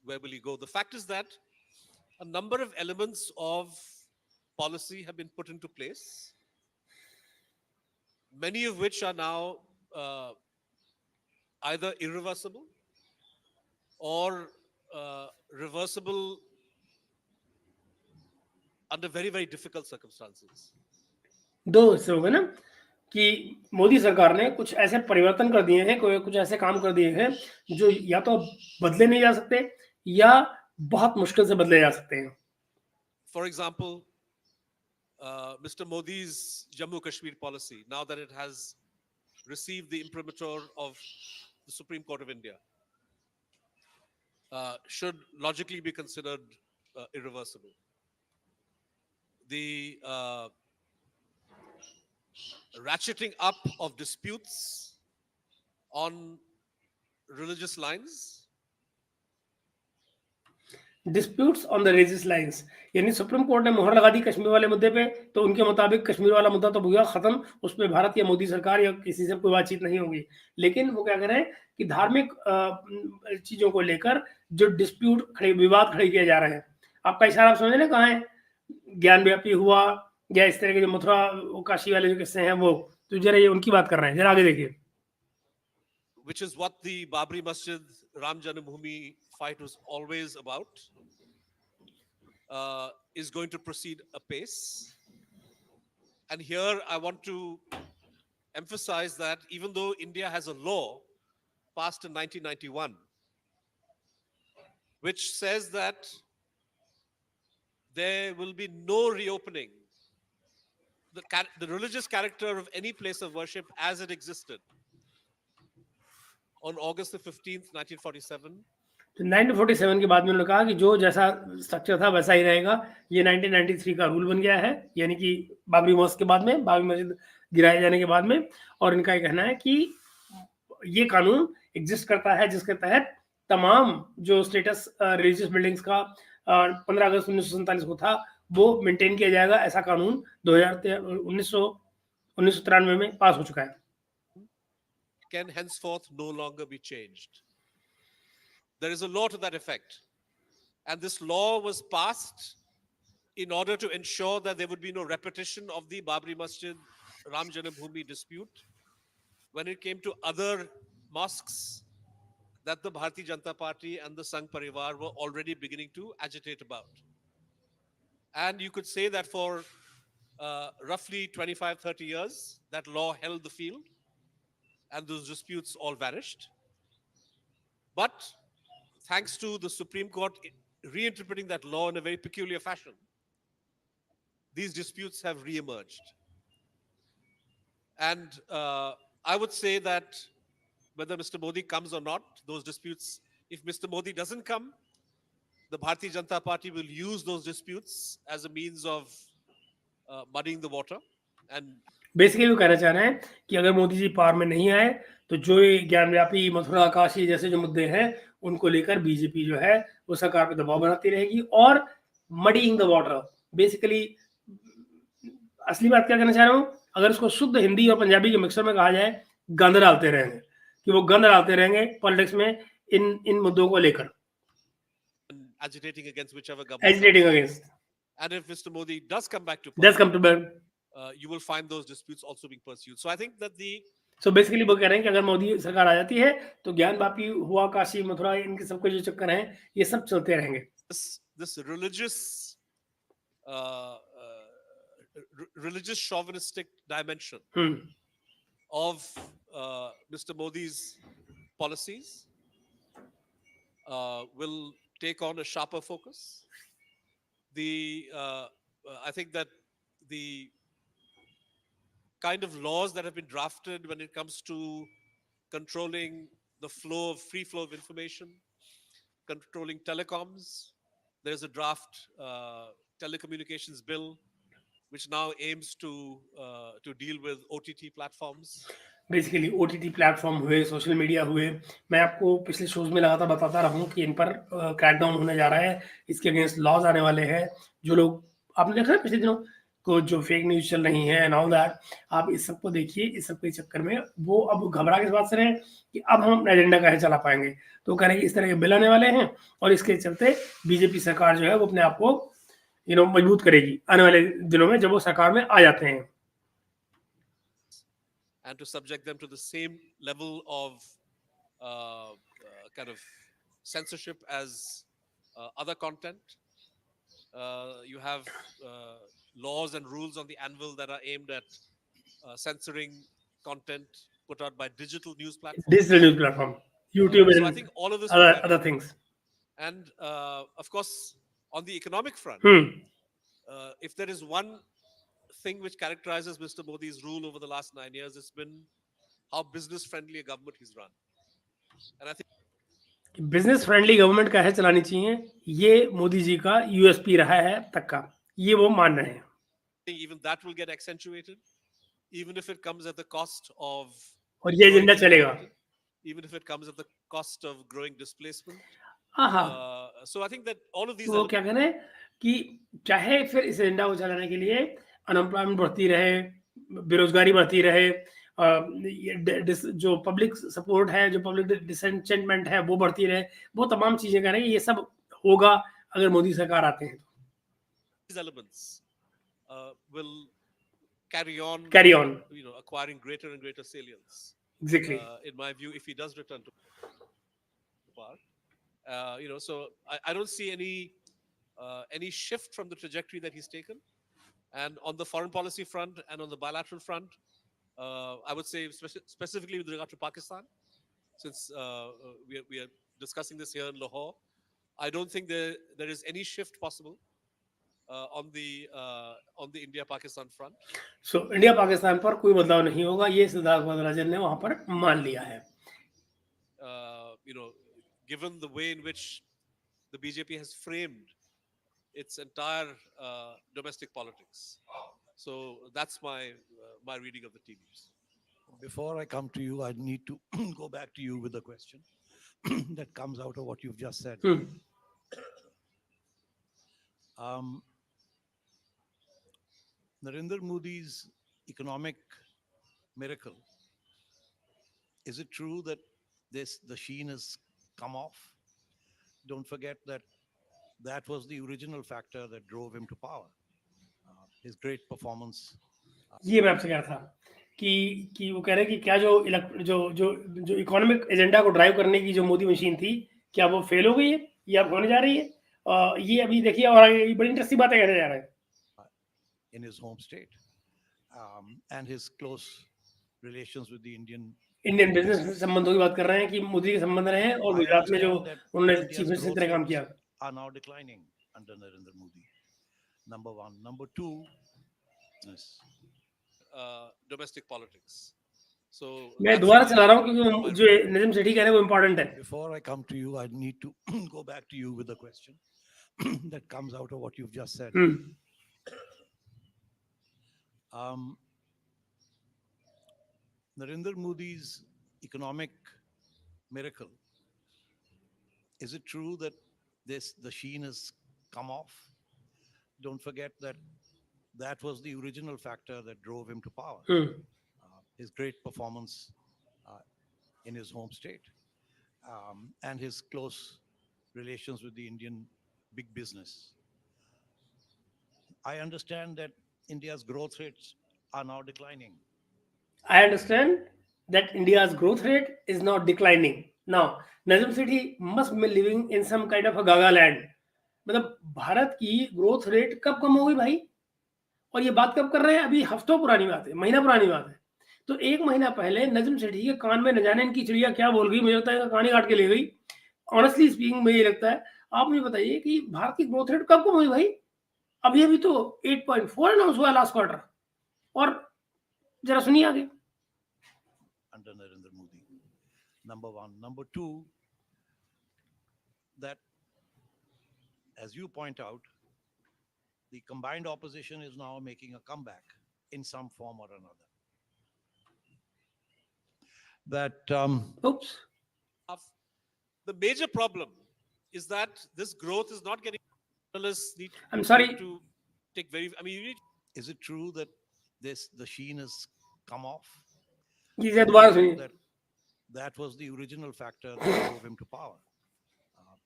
where will he go? The fact is that a number of elements of policy have been put into place, many of which are now either irreversible or reversible under very, very difficult circumstances. दो हिस्से हो गए ना कि मोदी सरकार ने कुछ ऐसे परिवर्तन कर दिए हैं, कुछ ऐसे काम कर दिए हैं जो या तो बदले नहीं जा सकते या बहुत मुश्किल से बदले जा सकते हैं। For example, Mr. Modi's Jammu Kashmir policy, now that it has received the imprimatur of the Supreme Court of India, should logically be considered irreversible. The ratcheting up of disputes on religious lines, disputes on the religious lines, यानी supreme court ने मोहर लगा दी कश्मीर वाले मुद्दे पे, तो उनके मुताबिक कश्मीर वाला मुद्दा तो हो गया खत्म, उस पे भारत या मोदी सरकार या किसी से कोई बातचीत नहीं होगी। लेकिन वो क्या कह रहे हैं कि धार्मिक चीजों को लेकर जो विवाद खड़े किए जा रहे हैं, आपका इशारा आप समझ रहे कहाँ है, ज्ञान व्यापी हुआ या इस तरह के जो मथुरा काशी वाले जो किस्से हैं वो, तो जरा ये उनकी बात कर रहे हैं, जरा आगे देखिए। which is what the Babri Masjid Ram Janmabhoomi fight was always about, is going to proceed apace. And here I want to emphasize that even though India has a law passed in 1991, which says that there will be no reopening the religious character of any place of worship as it existed on August the 15th, 1947. तो 1947 के बाद में उन्होंने कहा कि जो जैसा structure था वैसा ही रहेगा। ये 1993 का रूल बन गया है, यानी कि बाबरी मस्जिद के बाद में, बाबरी मस्जिद गिराए जाने के बाद में। और इनका ये कहना है कि ये कानून एग्जिस्ट करता है जिसके तहत तमाम जो स्टेटस रिलीजियस बिल्डिंग्स का 15 अगस्त 1947 को था वो मेंटेन किया जाएगा। ऐसा कानून 1993 में पास हो चुका है। Can henceforth no longer be changed. There is a law to that effect. And this law was passed in order to ensure that there would be no repetition of the Babri Masjid Ram Janmabhoomi dispute when it came to other mosques that the Bharatiya Janata Party and the Sangh Parivar were already beginning to agitate about. And you could say that for roughly 25-30 years, that law held the field and those disputes all vanished. But thanks to the Supreme Court reinterpreting that law in a very peculiar fashion, these disputes have re-emerged. And I would say that whether Mr. Modi comes or not, those disputes, if Mr. Modi doesn't come, the Bharatiya Janata Party will use those disputes as a means of muddying the water. And basically वो कहना चाह रहे हैं कि अगर Modi ji power में नहीं आए तो जो ये ज्ञानव्यापी, मथुरा, काशी जैसे जो मुद्दे हैं, उनको लेकर बीजेपी जो है वो सरकार पे दबाव बनाती रहेगी और मडीइंग द वाटर। बेसिकली असली बात क्या कहना चाह रहा हूँ, अगर इसको शुद्ध हिंदी और पंजाबी के मिक्सर में कहा जाए, गंद डालते रहेंगे, कि वो गंद डालते रहेंगे पॉलिटिक्स में इन मुद्दों को लेकर, agitating against whichever government agitating comes in. Against And if Mr. Modi does come back to दस power, come to you will find those disputes also being pursued. So I think that so basically वो कह रहे हैं कि अगर मोदी सरकार आ जाती है तो ज्ञानवापी हुआ, काशी, मथुरा, इनके सबके जो चक्कर हैं ये सब चलते रहेंगे। this religious religious chauvinistic dimension of Mr. Modi's policies will take on a sharper focus. I think that the kind of laws that have been drafted when it comes to controlling the free flow of information, controlling telecoms. There's a draft telecommunications bill which now aims to deal with OTT platforms. Basically OTT platform हुए, social media हुए, मैं आपको पिछले shows में लगातार बताता रहा हूँ कि इन पर क्रैकडाउन होने जा रहा है, इसके अगेंस्ट लॉज आने वाले हैं। जो लोग आपने देखा है पिछले दिनों को जो फेक न्यूज चल रही है एंड ऑल दैट, आप इस सब को देखिए। इस सब के चक्कर में वो अब घबरा के इस बात से रहे कि अब हम अपना एजेंडा कैसे चला पाएंगे, तो कह रहे हैं कि इस तरह के बिल आने वाले हैं और इसके चलते बीजेपी सरकार जो है वो अपने आप को मजबूत करेगी आने वाले दिनों में जब वो सरकार में आ जाते हैं, and to subject them to the same level of kind of censorship as other content. You have laws and rules on the anvil that are aimed at censoring content put out by digital news platforms. Digital news platform, YouTube So I think all of this will and other things. And of course, on the economic front, if there is one thing which characterizes Mr. Modi's rule over the last 9 years, it's been how business friendly a government he's run. And I think business friendly government कैसे चलानी चाहिए, ये मोदी जी का USP रहा है तक का, ये वो मान रहे हैं। even that will get accentuated, even if it comes at the cost of और ये एजेंडा growing चलेगा। inequality, even if it comes at the cost of growing displacement. हाँ, So I think that all of these वो क्या कह रहे हैं कि चाहे फिर इस एजेंडा को चलाने के लिए अनएम्प्लॉयमेंट बढ़ती रहे, बेरोजगारी बढ़ती रहे, जो पब्लिक सपोर्ट है, जो पब्लिक डिसएंचेंटमेंट है वो बढ़ती रहे, वो तमाम चीजें कह रहे हैं ये सब होगा अगर मोदी सरकार आते हैं तो। these elements will carry on, acquiring greater and greater salience. Exactly. In my view, if he does return to power, so I don't see any shift from the trajectory that he's taken. And on the foreign policy front and on the bilateral front, I would say specifically with regard to Pakistan, since we are discussing this here in Lahore, I don't think there is any shift possible on the India-Pakistan front. So India-Pakistan पर कोई बदलाव नहीं होगा, ये सिद्धार्थ मधराजन ने वहां पर मान लिया है। Given the way in which the BJP has framed its entire domestic politics, so that's my reading of the tea leaves. Before I come to you, I need to go back to you with a question that comes out of what you've just said. Narendra Modi's economic miracle, is it true that the sheen has come off? Don't forget that was the original factor that drove him to power. His great performance. ये मैं आपसे कह रहा था कि वो कह रहे हैं कि क्या जो इकोनॉमिक एजेंडा को ड्राइव करने की जो मोदी मशीन थी, क्या वो फेल हो गई है या होने जा रही है? ये अभी देखिए और आगे बड़ी इंटरेस्टिंग बातें कहने जा रहे हैं। In his home state, and his close relations with the Indian business संबंधों की बात कर रहे हैं कि मोदी के संबंध रहे हैं और गुजरात में जो उन्होंने चीफ मिनिस्टर की तरह काम किया। Are now declining under Narendra Modi. Number one. Number two, yes. Domestic politics. So मैं दोबारा चला रहा हूँ क्योंकि जो निज़म सेठी कह रहे हैं वो इम्पोर्टेंट है। Before I come to you, I need to go back to you with a question that comes out of what you've just said. Narendra Modi's economic miracle. Is it true that the sheen has come off? Don't forget that that was the original factor that drove him to power. His great performance in his home state and his close relations with the Indian big business. I understand that India's growth rates are now declining. I understand that India's growth rate is now declining. Now, Nazim City must be living in some kind of a gaga land. मतलब भारत की growth rate कब कम हो गई भाई? और ये बात कब कर रहे हैं? अभी हफ्तों पुरानी बात है, महीना पुरानी बात है. तो एक महीना पहले नजम सेठी के कान में न जाने इनकी चिड़िया क्या बोल गई, मुझे लगता है कहानी काट के ले गई. ऑनेस्टली स्पीकिंग मुझे लगता है, आप मुझे बताइए कि भारत की ग्रोथ रेट कब कम हुई भाई? अभी तो 8.4 अनाउंस हुआ लास्ट क्वार्टर. और जरा सुनिए आगे. Under Narendra Modi, number one. Number two, that as you point out, the combined opposition is now making a comeback in some form or another. That Oops. The major problem is that this growth is not getting. Analysts need I'm sorry. to take very. I mean, you need. is it true that the sheen has come off? ये दोबारा सुनिए. That was the original factor that drove him to power.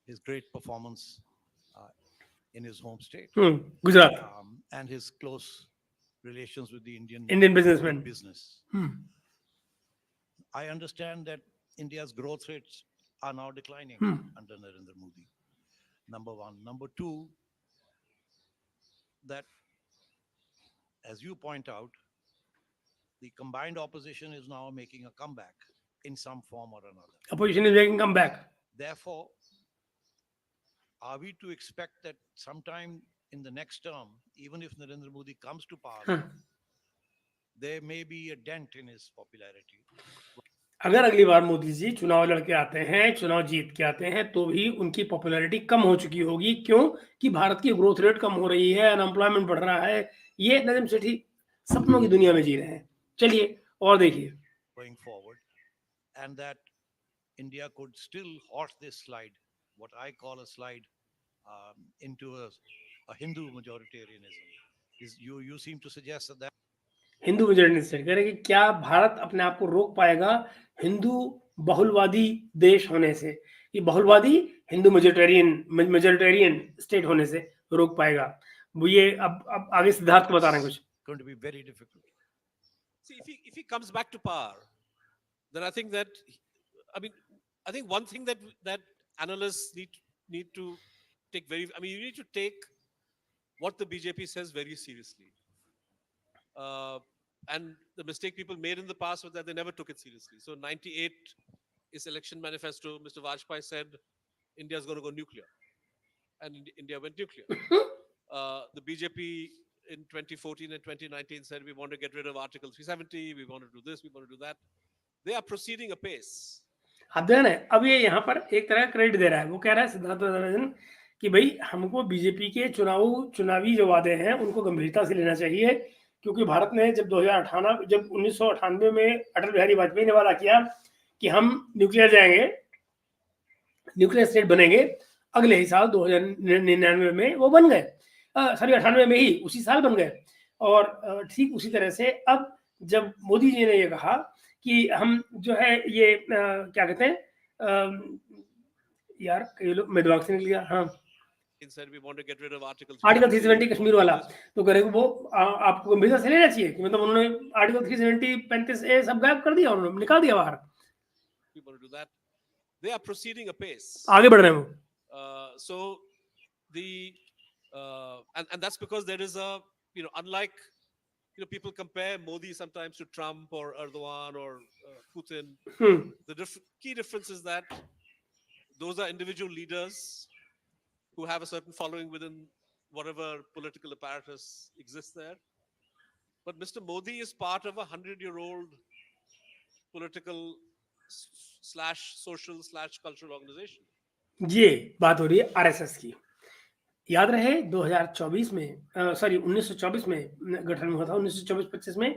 His great performance in his home state Gujarat. and his close relations with the Indian businessmen. business. I understand that India's growth rates are now declining under Narendra Modi. Number one. Number two, that as you point out, the combined opposition is now making a comeback in some form or another. Opposition is making comeback. Therefore, are we to expect that sometime in the next term, even if Narendra Modi comes to power, there may be a dent in his popularity? अगर अगली बार मोदी जी चुनाव लड़के आते हैं, चुनाव जीत के आते हैं, तो भी उनकी पॉपुलैरिटी कम हो चुकी होगी. क्यों? कि भारत की ग्रोथ रेट कम हो रही है, अनएम्प्लॉयमेंट बढ़ रहा है. ये नजम सेठी सपनों की दुनिया में जी रहे हैं. चलिए और देखिए. Going forward, and that India could still halt this slide, what I call a slide into a Hindu majoritarianism. You seem to suggest that Hindu majority state कह रहे हैं कि क्या भारत अपने आप को रोक पाएगा हिंदू बहुलवादी देश होने से? कि बहुलवादी हिंदू मेजोरिटेरियन स्टेट होने से रोक पाएगा? वो ये अब आगे सिद्धार्थ को बता रहे हैं कुछ. going to be very difficult. See, if he comes back to power, then I think that, I think one thing that analysts need to take very. I mean, you need to take what the BJP says very seriously. And the mistake people made in the past was that they never took it seriously. So 98 is election manifesto. Mr. Vajpayee said India is going to go nuclear, and India went nuclear. The BJP in 2014 and 2019 said we want to get rid of Article 370. We want to do this. We want to do that. They are proceeding apace. अध्ययन है. अब ये यहाँ पर एक तरह credit दे रहा है. वो कह रहा है सिद्धार्थ नारायण कि भाई हमको बीजेपी के चुनावी जो वादे हैं उनको गंभीरता से लेना चाहिए, क्योंकि भारत ने जब 1998 में अटल बिहारी वाजपेयी ने वादा किया कि हम न्यूक्लियर जाएंगे, न्यूक्लियर स्टेट बनेंगे, अगले ही साल 2099 में वो बन गए. 98 में ही उसी साल बन गए. और ठीक उसी तरह से अब जब मोदी जी ने ये कहा कि हम जो है ये क्या कहते हैं यार, ये लोग मैं दिमाग से निकल गया. हाँ, आर्टिकल 370 कश्मीर वाला, तो कह रहे वो आपको गंभीरता से लेना चाहिए कि मतलब उन्होंने आर्टिकल 370 35A सब गायब कर दिया, उन्होंने निकाल दिया बाहर. They are proceeding apace. आगे बढ़ रहे हैं वो. So the and that's because there is a, unlike, people compare Modi sometimes to Trump or Erdogan or Putin. The key difference is that those are individual leaders who have a certain following within whatever political apparatus exists there. But Mr. Modi is part of a 100-year-old political / social / cultural organization. ये बात हो रही है RSS की. याद रहे 2024 में 1924 में गठन हुआ था. 1924-25 में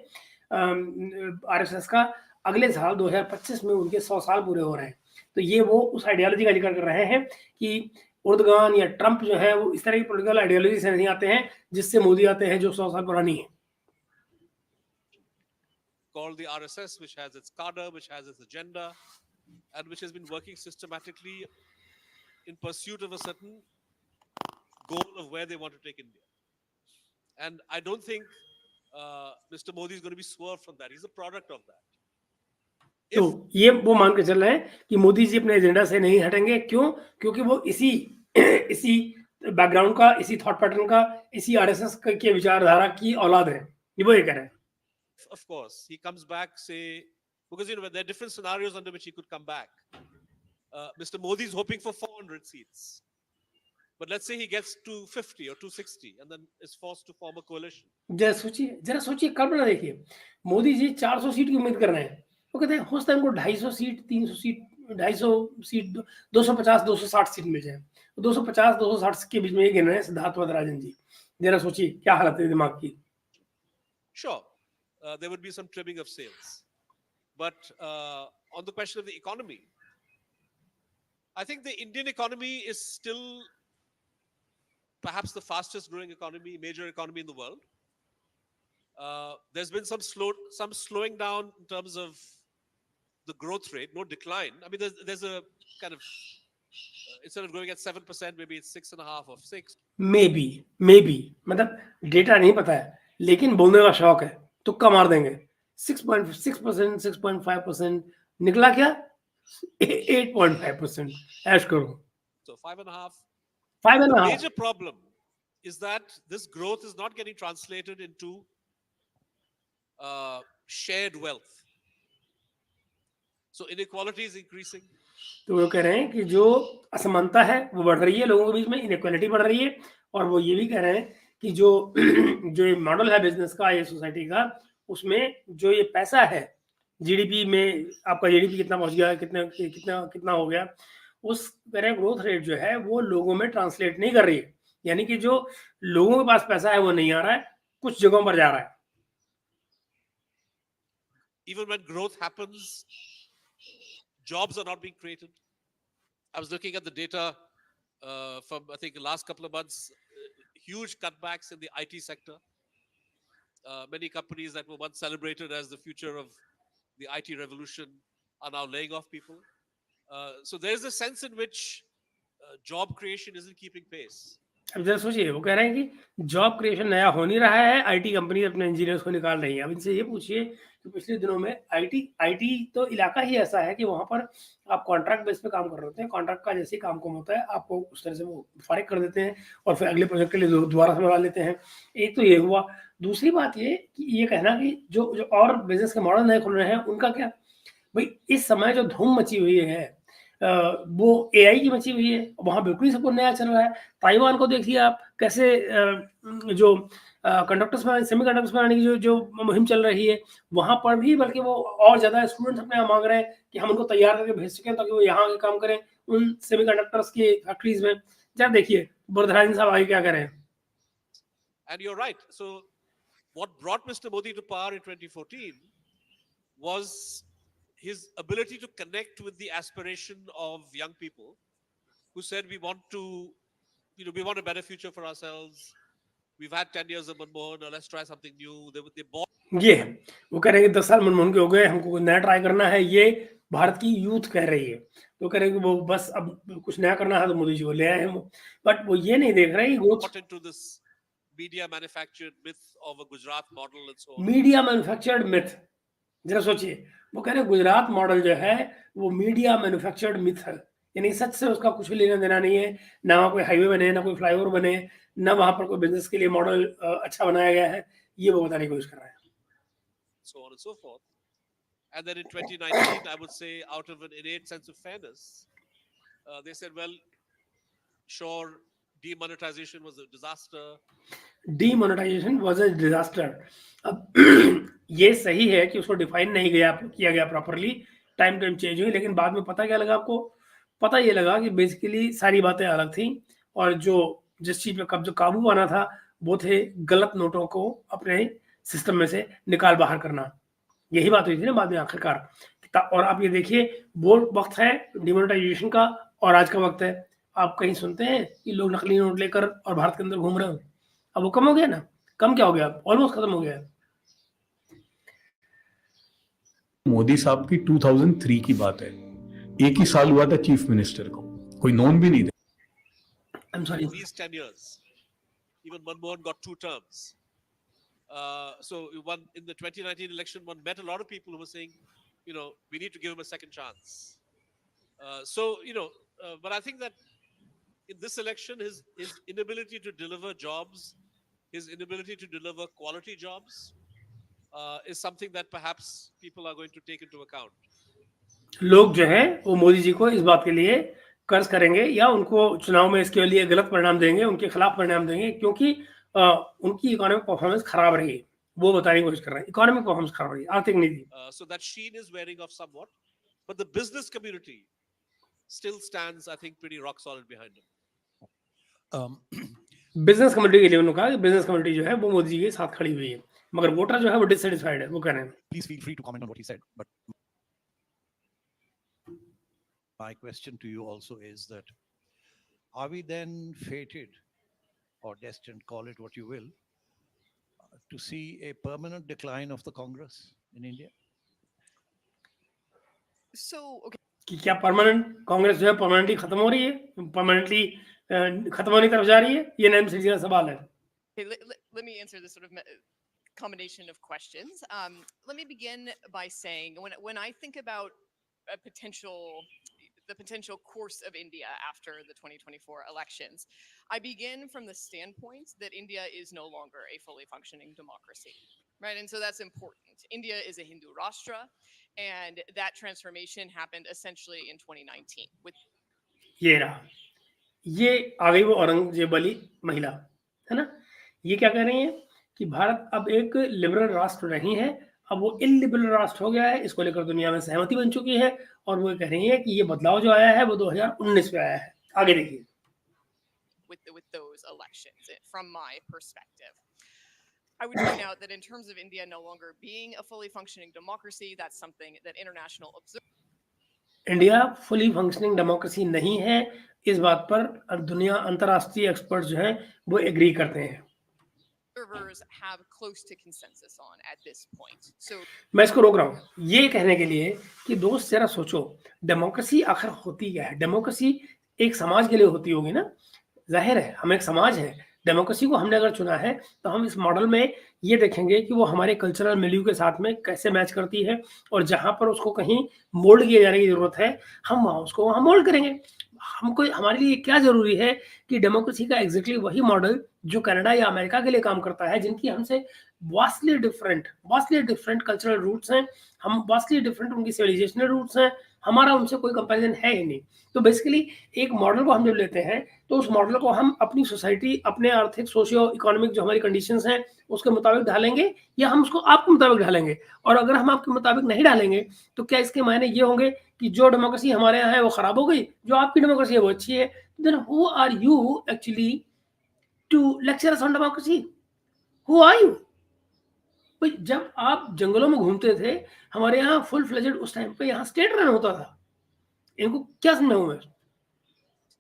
आरएसएस का अगले साल 2025 में उनके 100 साल पूरे हो रहे हैं। तो ये वो उस आइडियोलॉजी का जिक्र कर रहे हैं कि उर्दगान या ट्रंप जो है वो इस तरह की पॉलिटिकल आइडियोलॉजी से नहीं आते हैं जिससे मोदी आते हैं, जो 100 साल पुरानी है। Called the RSS, which has its cadre, which has its agenda, and which has been working systematically in pursuit of a certain goal of where they want to take India. And I don't think Mr. Modi is going to be swerved from that. He's a product of that. तो ये वो मान के चल रहे हैं कि मोदी जी अपने एजेंडा से नहीं हटेंगे। क्यों? क्योंकि वो इसी इसी बैकग्राउंड का, इसी थॉट पैटर्न का, इसी आरएसएस के विचारधारा की औलाद है। ये वो ये कह रहे हैं। Of course, he comes back, say, because there are different scenarios under which he could come back. Mr. Modi is hoping for 400 seats. But let's say he gets to 50 or 260 and then is forced to form a coalition. जरा सोचिए, कल्पना देखिए, Modi ji 400 seat की उम्मीद कर रहे हैं। वो कहते हैं हो सकता है उनको 250 सीट, 300 सीट, 250 सीट, 250, 260 सीट मिल जाए। 250, 260 के बीच में ये गिन रहे हैं सिद्धार्थ वदराजन जी। जरा सोचिए क्या हालत है दिमाग की। Sure, there would be some trimming of sales. But on the question of the economy, I think the Indian economy is still perhaps the fastest growing economy, major economy in the world. There's been some slowing down in terms of the growth rate, no decline. I mean, there's a kind of, instead of growing at 7%, maybe it's 6.5 or 6. Maybe, मतलब data नहीं पता है, लेकिन बोलने का शौक है, तुक्का मार देंगे। 6.6%, 6.5%, निकला क्या? 8.5%। ऐश करो। So 5.5. 5.5. The major problem is that this growth is not getting translated into shared wealth. So inequality is increasing. तो वो कह रहे हैं कि जो असमानता है वो बढ़ रही है लोगों के बीच में, इनइक्वालिटी बढ़ रही है। और वो ये भी कह रहे हैं कि जो जो मॉडल है बिजनेस का, ये सोसाइटी का, उसमें जो ये पैसा है, जीडीपी में आपका जीडीपी कितना पहुंच गया, कितना हो गया, उस तरह ग्रोथ रेट जो है वो लोगों में ट्रांसलेट नहीं कर रही है। यानी कि जो लोगों के पास पैसा है वो नहीं आ रहा है, कुछ जगहों पर जा रहा है। Even when growth happens, jobs are not being created. I was looking at the data from, I think, the last couple of months, huge cutbacks in the IT sector. Many companies that were once celebrated as the future of the IT revolution are now laying off people. So there's a sense in which job creation isn't keeping pace. अब जरा सोचिए, वो कह रहे हैं कि job creation नया हो नहीं रहा है, आईटी कंपनी अपने इंजीनियर्स को निकाल रही है। अब इनसे ये पूछिए कि पिछले दिनों में आईटी तो इलाका ही ऐसा है कि वहां पर आप कॉन्ट्रैक्ट बेस पे काम कर रहे होते हैं। कॉन्ट्रैक्ट का जैसे ही काम कम होता है, आपको उस तरह से वो फारिग कर देते हैं और फिर अगले प्रोजेक्ट के लिए दोबारा से बुला लेते हैं। एक तो ये हुआ। दूसरी बात ये कि ये कहना कि जो और बिजनेस के मॉडल नए खुल रहे हैं, उनका क्या भाई? इस समय जो धूम मची हुई है वो एआई की मची हुई है, वहां बिल्कुल ही सब कुछ नया चल रहा है। ताइवान को देखिए आप, कैसे जो कंडक्टर्स बनाने, सेमीकंडक्टर्स बनाने की जो मुहिम चल रही है, वहां पर भी बल्कि वो और ज्यादा स्टूडेंट्स अपने यहाँ मांग रहे हैं कि हम उनको तैयार करके भेज सकें ताकि वो यहाँ आके काम करें उन सेमीकंडक्टर्स की फैक्ट्रीज में। जरा देखिए वरदराजन साहब आगे क्या करें। And you're right. So what brought Mr. Modi to power in 2014 was his ability to connect with the aspiration of young people who said, we want a better future for ourselves. We've had 10 years of Manmohan, now let's try something new. They bought. ये है, वो कह रहे हैं कि 10 साल मनमोहन के हो गए, हमको कुछ नया ट्राई करना है। ये भारत की यूथ कह रही है। तो कह रहे हैं कि वो बस अब कुछ नया करना है तो मोदी जी को ले आए हैं। बट वो ये नहीं देख रहे कि into this media manufactured myth of a Gujarat model and so on. Media manufactured myth. जरा सोचिए, वो कह रहे हैं गुजरात मॉडल जो है वो मीडिया मैन्युफैक्चर्ड मिथ है, यानी सच से उसका कुछ भी लेना देना नहीं है। ना वहाँ कोई हाईवे बने, ना कोई फ्लाईओवर बने, ना वहां पर कोई बिजनेस के लिए मॉडल अच्छा बनाया गया है। ये वो बताने की कोशिश कर रहा है। So on and so forth. And then in 2019, I would say, out of an innate sense of fairness, they said, well, sure, demonetization was a disaster. Demonetization was a disaster. अब ये सही है कि उसको डिफाइन नहीं किया गया properly, time change हुई, लेकिन बाद में पता क्या लगा आपको? पता ये लगा कि बेसिकली सारी बातें अलग थी और जिस चीज पे जो काबू पाना था वो थे गलत नोटों को अपने सिस्टम में से निकाल बाहर करना। यही बात हुई थी ना बाद में आखिरकार। और आप ये देखिए, वो वक्त है डिमोनेटाइजेशन का और आज का वक्त है। आप कहीं सुनते हैं कि लोग नकली नोट लेकर और भारत के अंदर घूम रहे हो? अब वो कम हो गया ना। कम क्या हो गया, ऑलमोस्ट खत्म हो गया। मोदी साहब की 2003 की बात है, एक ही साल हुआ था चीफ मिनिस्टर को, कोई नॉन भी नहीं था। I'm sorry. In these 10 years, even Manmohan got 2 terms. So one in the 2019 election, one met a lot of people who were saying, we need to give him a second chance. But I think that in this election, his inability to deliver jobs, his inability to deliver quality jobs, is something that perhaps people are going to take into account. लोग जो है वो मोदी जी को इस बात के लिए कर्ज करेंगे या उनको चुनाव में इसके लिए गलत परिणाम देंगे, उनके खिलाफ परिणाम देंगे, क्योंकि उनकी इकोनॉमिक परफॉर्मेंस खराब रही। वो बताने की कोशिश कर रहे हैं इकोनॉमिक परफॉर्मेंस खराब रही, आर्थिक नीति। So that sheen is wearing off somewhat, but the business community still stands, I think, pretty rock solid behind him. Business community के लिए उन्होंने कहा कि बिजनेस कम्युनिटी जो है वो मोदी जी के साथ खड़ी हुई है, मगर वोटर जो है वो डिससेटिस्फाइड है, वो कह रहे हैं। Please feel free to comment on what he said, but my question to you also is that, are we then fated or destined, call it what you will, to see a permanent decline of the Congress in India? So, okay. कि क्या permanent Congress जो है permanently खत्म हो रही है, permanently खत्म होने की तरफ जा रही है? ये नैम सिटी का सवाल है। Okay, let me answer this sort of combination of questions. Let me begin by saying, when I think about the potential course of India after the 2024 elections, I begin from the standpoint that India is no longer a fully functioning democracy, right? And so that's important. India is a Hindu Rashtra, and that transformation happened essentially in 2019 with ये रहा, ये आ गई वो औरंगजेब वाली महिला, है ना? ये क्या कह रही है कि भारत अब एक लिबरल राष्ट्र नहीं है, अब वो इलिबरल राष्ट्र हो गया है। इसको लेकर दुनिया में सहमति बन चुकी है और वो कह रही है कि ये बदलाव जो आया है वो 2019 में आया है। आगे देखिए। with those elections, from my perspective. I would point out that in terms of India no longer being a fully functioning democracy, that's something that international observers India fully functioning democracy नहीं है, इस बात पर दुनिया अंतर्राष्ट्रीय expert जो हैं वो एग्री करते हैं। have close to consensus on at this point. So मैं इसको रोक रहा हूँ ये कहने के लिए कि दोस्त जरा सोचो, डेमोक्रेसी आखिर होती क्या है? डेमोक्रेसी एक समाज के लिए होती होगी ना, जाहिर है हम एक समाज है। डेमोक्रेसी को हमने अगर चुना है तो हम इस मॉडल में ये देखेंगे कि वो हमारे कल्चरल मिलियू के साथ में कैसे मैच करती है, और जहां पर उसको कहीं मोल्ड किए जाने की जरूरत है हम वहां उसको वहां मोल्ड करेंगे। हमको हमारे लिए क्या जरूरी है कि डेमोक्रेसी का एग्जैक्टली वही मॉडल जो कनाडा या अमेरिका के लिए काम करता है, जिनकी हमसे वास्टली डिफरेंट कल्चरल रूट्स हैं, हम वास्टली डिफरेंट उनकी सिविलाइजेशनल रूट्स हैं, हमारा उनसे कोई कंपैरिजन है ही नहीं। तो बेसिकली एक मॉडल को हम जब लेते हैं तो उस मॉडल को हम अपनी सोसाइटी, अपने आर्थिक सोशियो इकोनॉमिक जो हमारी कंडीशंस हैं उसके मुताबिक ढालेंगे, या हम उसको आपके मुताबिक ढालेंगे। और अगर हम आपके मुताबिक नहीं डालेंगे तो क्या इसके मायने ये होंगे कि जो डेमोक्रेसी हमारे यहाँ है वो खराब हो गई, जो आपकी डेमोक्रेसी है वो अच्छी है? Then who are you actually to lecture us on democracy? Who are you? भाई जब आप जंगलों में घूमते थे, हमारे यहाँ फुल फ्लेजेड उस टाइम पे यहाँ स्टेट रन होता था। इनको क्या समझाऊं मैं?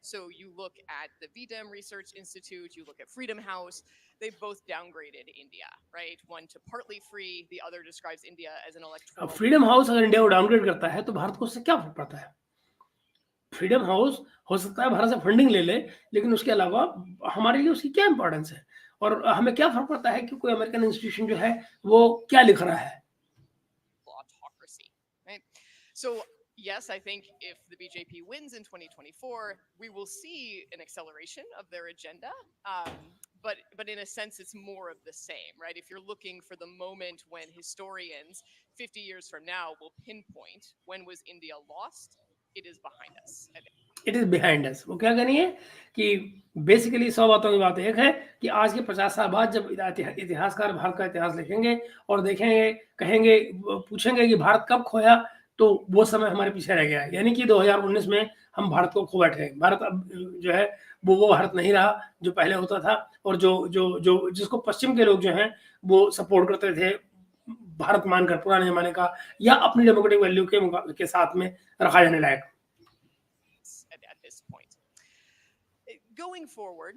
So you look at the VDEM Research Institute, you look at Freedom House, they both downgraded India, right? One to partly free, the other describes India as an electoral. अब freedom house अगर India को downgrade करता है तो भारत को उससे क्या फर्क पड़ता है? फ्रीडम हाउस हो सकता है भारत से फंडिंग ले ले, लेकिन उसके अलावा हमारे लिए उसकी क्या इंपॉर्टेंस है, और हमें क्या फर्क पड़ता है कि कोई अमेरिकन इंस्टीट्यूशन जो है वो क्या लिख रहा है? Autocracy, right? So yes, I think if the BJP wins in 2024, we will see an acceleration of their agenda. But in a sense, it's more of the same, right? If you're looking for the moment when historians 50 years from now will pinpoint when was India lost, it is behind us. It is behind us. वो क्या करेंगे कि basically 100 बातों की बात एक है कि आज के 50 साल बाद जब इतिहासकार भारत का इतिहास लिखेंगे और देखेंगे, कहेंगे, पूछेंगे कि भारत कब खोया, तो वो समय हमारे पीछे रह गया है। यानी कि 2019 में हम भारत को खो बैठे हैं। भारत अब जो है वो भारत नहीं रहा जो पहले होता था, और जो जिसको पश्चिम के लोग जो हैं वो सपोर्ट करते थे भारत मानकर पुराने जमाने का या अपनी डेमोक्रेटिक वैल्यू के साथ में रखा जाने लायक? At this point. Going forward,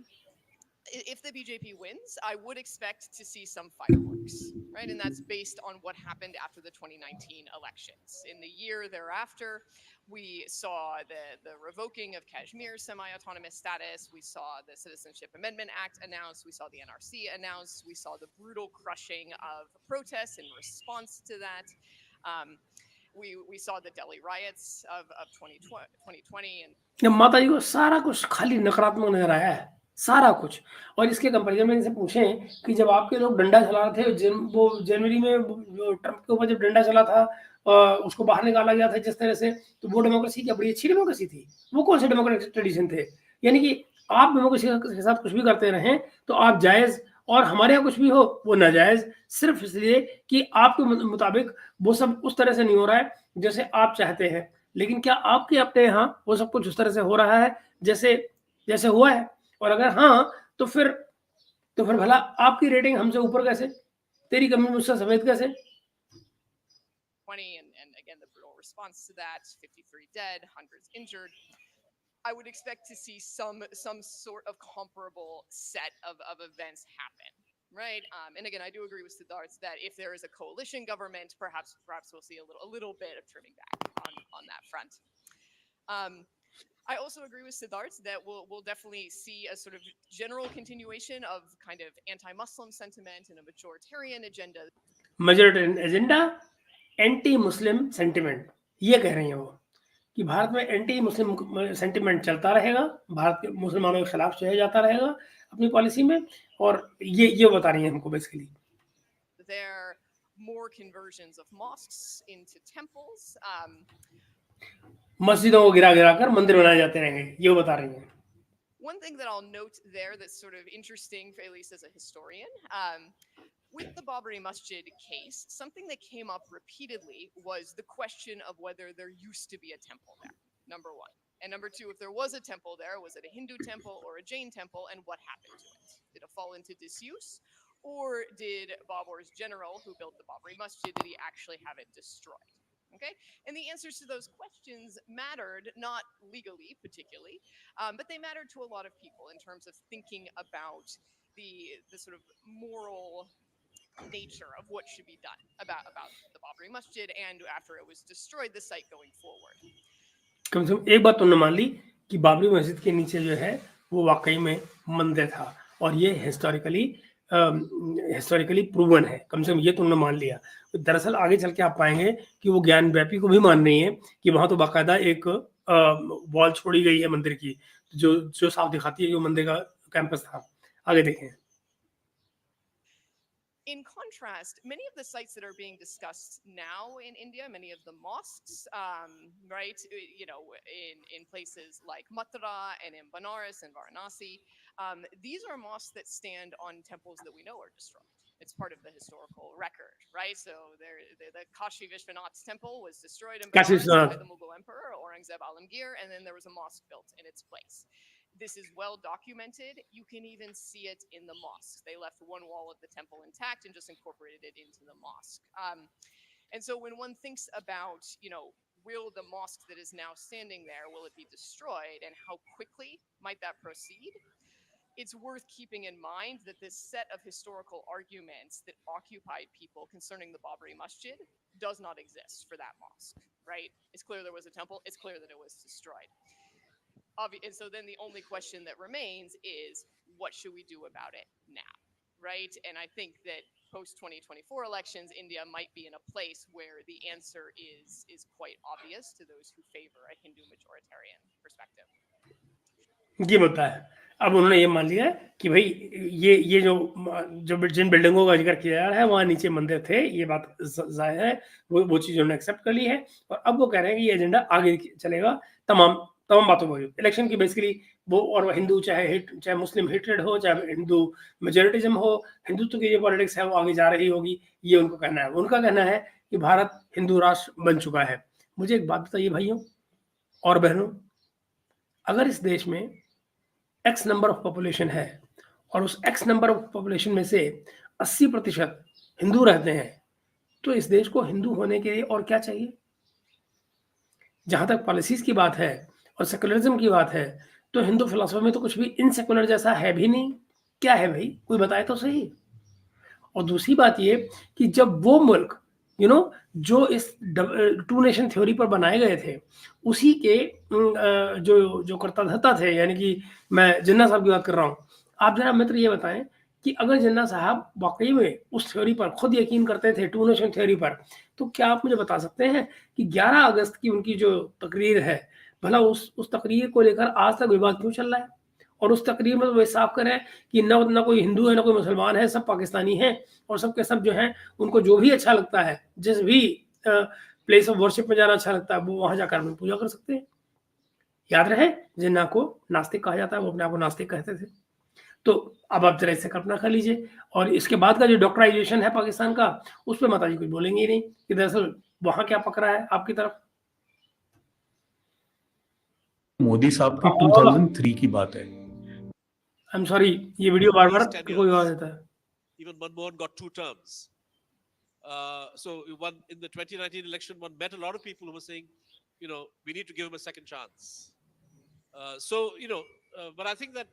if the BJP wins, I would expect to see some fireworks, right? And that's based on what happened after the 2019 elections. In the year thereafter, we saw the revoking of Kashmir's semi-autonomous status. We saw the Citizenship Amendment Act announced. We saw the NRC announced. We saw the brutal crushing of protests in response to that. We saw the Delhi riots of 2020 and माता जी को सारा कुछ खाली नकारात्मक नजर आया है, सारा कुछ। और इसके कंपैरिजन में इनसे पूछें कि जब आपके लोग डंडा चला रहे थे, वो जनवरी में जो ट्रंप के ऊपर जब डंडा चला था, उसको बाहर निकाला गया था जिस तरह से, तो वो डेमोक्रेसी क्या बड़ी अच्छी डेमोक्रेसी थी? वो कौन से डेमोक्रेटिक ट्रेडिशन थे? यानी कि आप डेमोक्रेसी के साथ कुछ भी करते रहें तो आप जायज, और हमारे यहाँ कुछ भी हो वो नाजायज, सिर्फ इसलिए कि आपके मुताबिक वो सब उस तरह से नहीं हो रहा है जैसे आप चाहते हैं। लेकिन क्या आपके अपने यहाँ वो सब कुछ उस तरह से हो रहा है जैसे जैसे हुआ है? और अगर हाँ, तो फिर भला आपकी रेटिंग हमसे ऊपर कैसे? तेरी कमी मुझसे सफेद कैसे? 20 and again the brutal response to that, 53 dead, hundreds injured. I would expect to see some sort of comparable set of events happen, right? And again, I do agree with Siddharth that if there is a coalition government, perhaps we'll see a little bit of trimming back on that front. I also agree with Siddharth that we'll definitely see a sort of general continuation of kind of anti-Muslim sentiment and a majoritarian agenda. Majoritarian agenda, anti-Muslim sentiment, ये कह रही हैं वो कि भारत में anti Muslim sentiment चलता रहेगा, भारत के मुसलमानों के खिलाफ चला जाता रहेगा अपनी पॉलिसी में, और ये बता रही हैं हमको basically. There are more conversions of mosques into temples. मस्जिदों को गिरा कर मंदिर बनाए जाते रहेंगे, ये बता रही हैं। One thing that I'll note there that's sort of interesting, at least as a historian, with the Babri Masjid case, something that came up repeatedly was the question of whether there used to be a temple there, number one. And number two, if there was a temple there, was it a Hindu temple or a Jain temple, and what happened to it? Did it fall into disuse? Or did Babur's general who built the Babri Masjid, did he actually have it destroyed? Okay, and the answers to those questions mattered, not legally particularly, but they mattered to a lot of people in terms of thinking about the sort of moral nature of what should be done about the Babri Masjid and after it was destroyed, the site going forward. कम से कम एक बात तुमने मान ली कि बाबरी मस्जिद के नीचे जो है वो वाकई में मंदिर था, और ये हिस्टोरिकली प्रूवन है, कम से कम ये तुमने मान लिया। दरअसल आगे चल के आप पाएंगे कि वो ज्ञान व्यापी को भी मान रही है कि वहां तो बाकायदा एक वॉल छोड़ी गई है मंदिर की, जो साफ दिखाती है कि वो मंदिर का कैंपस था। आगे देखें। In contrast, many of the sites that are being discussed now in India, many of the mosques, right, you know, in places like Mathura and in Banaras and Varanasi, these are mosques that stand on temples that we know are destroyed. It's part of the historical record, right? So the Kashi Vishwanath temple was destroyed in Banaras by the Mughal emperor Aurangzeb Alamgir, and then there was a mosque built in its place. This is well documented. You can even see it in the mosque. They left one wall of the temple intact and just incorporated it into the mosque. And so when one thinks about, you know, will the mosque that is now standing there, will it be destroyed, and how quickly might that proceed? It's worth keeping in mind that this set of historical arguments that occupied people concerning the Babri Masjid does not exist for that mosque, right? It's clear there was a temple. It's clear that it was destroyed. And so then the only question that remains is, what should we do about it now, right? And I think that post-2024 elections, India might be in a place where the answer is quite obvious to those who favor a Hindu majoritarian perspective. ये बता है, अब उन्होंने ये मान लिया कि भाई ये जो जिन बिल्डिंगों का जिक्र किया जा रहा है वहाँ नीचे मंदिर थे, ये बात जाहिर है, वो चीज उन्होंने एक्सेप्ट कर ली है, और अब वो कह रहे हैं कि ये एजेंडा आगे चलेगा तमाम बातों को। इलेक्शन की बेसिकली वो, और हिंदू चाहे मुस्लिम हेट्रेड हो, चाहे हिंदू मेजोरिटिज्म हो, हिंदुत्व की जो पॉलिटिक्स है वो आगे जा रही होगी, ये उनको कहना है। उनका कहना है कि भारत हिंदू राष्ट्र बन चुका है। मुझे एक बात बताइए भाइयों और बहनों, अगर इस देश में एक्स नंबर ऑफ पॉपुलेशन है और उस एक्स नंबर ऑफ पॉपुलेशन में से 80% हिंदू रहते हैं, तो इस देश को हिंदू होने के लिए और क्या चाहिए? जहां तक पॉलिसीज की बात है और सेकुलरिज्म की बात है, तो हिंदू फिलोसफी में तो कुछ भी इनसेकुलर जैसा है भी नहीं। क्या है भाई, कोई बताए तो सही। और दूसरी बात ये कि जब वो मुल्क जो इस टू नेशन थ्योरी पर बनाए गए थे, उसी के जो जो कर्ता थे, यानी कि मैं जिन्ना साहब की बात कर रहा हूँ। आप जरा मित्र ये बताएं कि अगर जिन्ना साहब वाकई में उस थ्योरी पर खुद यकीन करते थे, टू नेशन थ्योरी पर, तो क्या आप मुझे बता सकते हैं कि 11 अगस्त की उनकी जो तकरीर है, भला उस तकरीर को लेकर आज तक विवाद क्यों चल रहा है? और उस तकरीर में तो वे साफ करें कि न कोई हिंदू है, न कोई मुसलमान है, सब पाकिस्तानी हैं, और सब के सब जो हैं, उनको जो भी अच्छा लगता है, जिस भी प्लेस ऑफ वर्शिप में जाना अच्छा लगता है, वो वहां जाकर अपनी पूजा कर सकते हैं। याद रहे, जिन्ना को नास्तिक कहा जाता है, वो अपने आप को नास्तिक कहते थे। तो अब आप जरा इससे कल्पना कर लीजिए। और इसके बाद का जो डॉक्टराइजेशन है पाकिस्तान का, उस पर माता जी कुछ बोलेंगे ही नहीं कि दरअसल वहां क्या पक रहा है आपकी तरफ। मोदी साहब की 2003 की बात है। आई एम सॉरी, ये वीडियो बार बार कोई आवाज देता है। Even Manmohan got 2 terms. So in the 2019 election, one met a lot of people who were saying, we need to give him a second chance. But I think that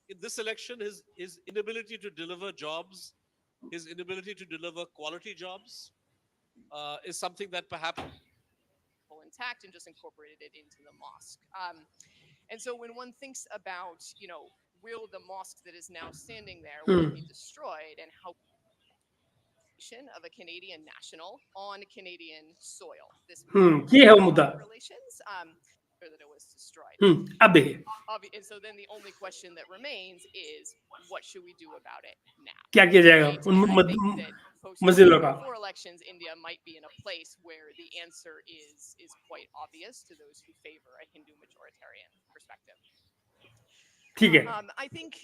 in this election, his inability to deliver jobs, his inability to deliver quality jobs, is something that perhaps intact and just incorporated it into the mosque. And so when one thinks about, will the mosque that is now standing there will be destroyed, and how of a Canadian national on Canadian soil. This ये है वो मुद्दा। relations, that it was destroyed. अब देखिए, And so then the only question that remains is, what should we do about it now? क्या किया जाएगा Right? उन And I think that मस्जिदों का? before elections, India might be in a place where the answer is quite obvious to those who favor a Hindu majoritarian perspective. ठीक है, I think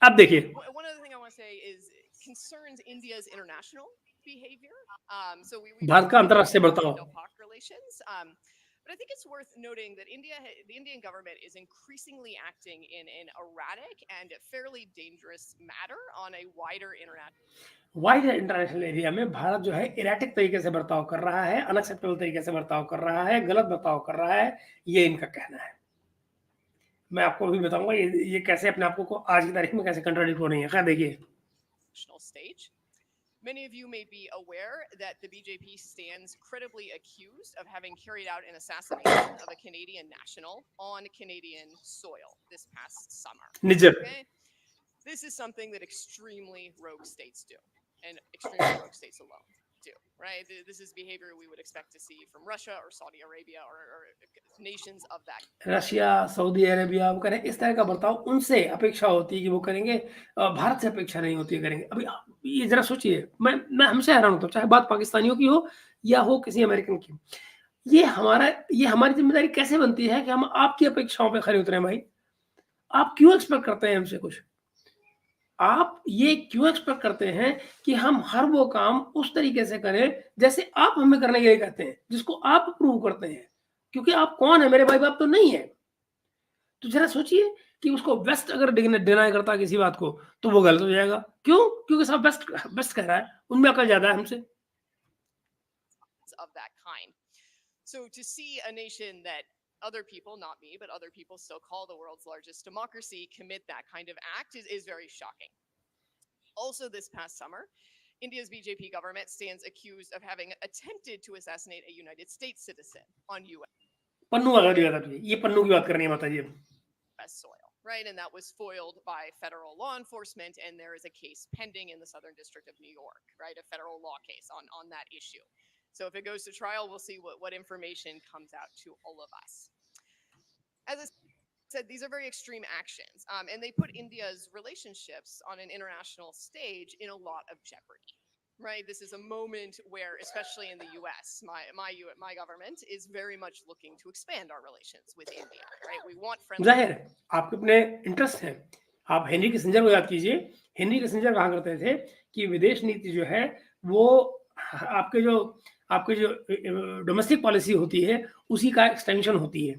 अब देखिए, one other thing I want to say is concerns India's international behavior. So we Bharat का अंतर्राष्ट्रीय बर्ताव। relations. But I think it's worth noting that the Indian government is increasingly acting in an erratic and fairly dangerous manner on a wider international area में भारत जो है erratic तरीके से बर्ताव कर रहा है, अनएक्सेप्टेबल तरीके से बर्ताव कर रहा है, गलत बर्ताव कर रहा है, ये इनका कहना है। मैं आपको अभी बताऊंगा ये कैसे अपने आप को आज की तारीख में कैसे कंट्राडिक्ट हो रही है। खैर देखिए, stage. Many of you may be aware that the BJP stands credibly accused of having carried out an assassination of a Canadian national on Canadian soil this past summer. Okay? This is something that extremely rogue states do, and extremely rogue states alone do, right? This is behavior we would expect to see from Russia or Saudi Arabia or nations of that. Russia, Saudi Arabia, वो करें इस तरह का बर्ताव उनसे अपेक्षा होती है कि वो करेंगे, भारत से अपेक्षा नहीं होती है करेंगे। अभी ये जरा सोचिए, मैं हमेशा हैरान होता हूँ, चाहे बात पाकिस्तानियों की हो या हो किसी अमेरिकन की, ये हमारी जिम्मेदारी कैसे बनती है कि हम आपकी अपेक्षाओं पे खरे उतरे। भाई, आप क्यों एक्सपेक्ट करते हैं हमसे कुछ? आप ये क्यों एक्सपेक्ट करते हैं कि हम हर वो काम उस तरीके से करें जैसे आप हमें करने के लिए कहते हैं, जिसको आप अप्रूव करते हैं? क्योंकि आप कौन है? मेरे भाई बाप तो नहीं है। तो जरा सोचिए कि उसको वेस्ट अगर डिनाई करता है किसी बात को, तो वो गलत हो जाएगा। क्यों? क्योंकि सब बेस्ट कह रहा है, उनमें अकल ज्यादा है हमसे। Of that kind. So to see a nation that other people, not me, but other people still call the world's largest democracy, commit that kind of act is very shocking. Also, this past summer, India's BJP government stands accused of having attempted to assassinate a United States citizen on US soil, right? And that was foiled by federal law enforcement, and there is a case pending in the Southern District of New York, right? A federal law case on that issue. So if it goes to trial, we'll see what information comes out to all of us. As I said, these are very extreme actions, and they put India's relationships on an international stage in a lot of jeopardy, right? This is a moment where, especially in the U.S., my government is very much looking to expand our relations with India, right? We want friendly. जाहिर है, आपके अपने interest हैं। आप Henry Kissinger को याद कीजिए। Henry Kissinger कहा करते थे कि विदेश नीति जो है वो आपके जो डोमेस्टिक पॉलिसी होती है उसी का एक्सटेंशन होती है।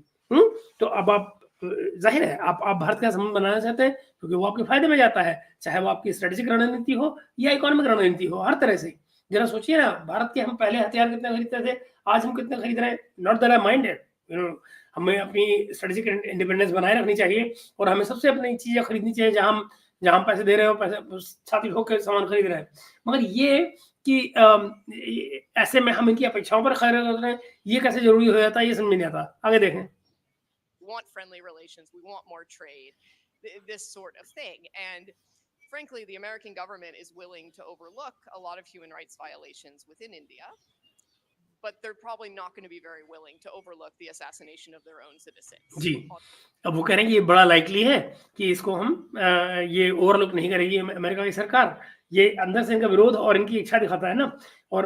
तो अब आप जाहिर है आप भारत का संबंध बनाना चाहते हैं क्योंकि वो आपके फायदे में जाता है, चाहे वो आपकी स्ट्रेटेजिक रणनीति हो या इकोनॉमिक रणनीति हो, हर तरह से जरा सोचिए ना, भारत के हम पहले हथियार कितने खरीदते थे, आज हम कितने खरीद रहे हैं। नॉट दैट आई माइंडेड, हमें अपनी स्ट्रेटेजिक इंडिपेंडेंस बनाए रखनी चाहिए और हमें सबसे अपनी चीजें खरीदनी चाहिए जहां हम पैसे दे रहे हो, पैसे छाती ठोक के सामान खरीद रहे हैं। मगर ये कि ऐसे में हम इनकी अपेक्षाओं पर खरे उतर रहे हैं, ये कैसे जरूरी हो जाता है, ये समझ में नहीं आता। आगे देखें। We want friendly relations, we want more trade, this sort of thing. And frankly, the American government is willing to overlook a lot of human rights violations within India, but they're probably not going to be very willing to overlook the assassination of their own citizens. जी, अब वो कह रहे हैं कि ये बड़ा likely है कि इसको हम ये ओवरलुक नहीं करेगी अमेरिका की सरकार। ये अंदर से इनका विरोध और इनकी इच्छा दिखाता है ना, और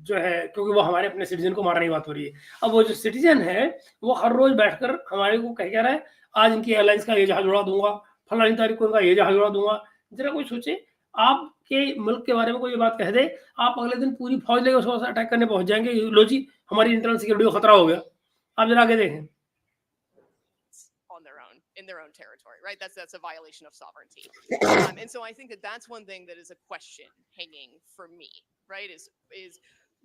जो है, क्योंकि वो हमारे अपने सिटीजन को मारने की बात हो रही है। अब वो जो सिटीजन है वो हर रोज बैठकर हमारे को कह रहा है, आज इनकी एयरलाइंस का ये जहाज उड़ा दूंगा, फलानी तारीख को इनका ये जहाज उड़ा दूंगा। जरा कोई सोचे, आपके मुल्क के बारे में कोई ये बात कह दे, आप अगले दिन पूरी फौज लेकर उसको अटैक करने पहुंच जाएंगे, लो जी हमारी इंटरनल सिक्योरिटी को खतरा हो गया। आप जरा आगे देखें। On their own, in their own territory, right? That's a violation of sovereignty. And so I think that's one thing that is a question hanging for me, right? Is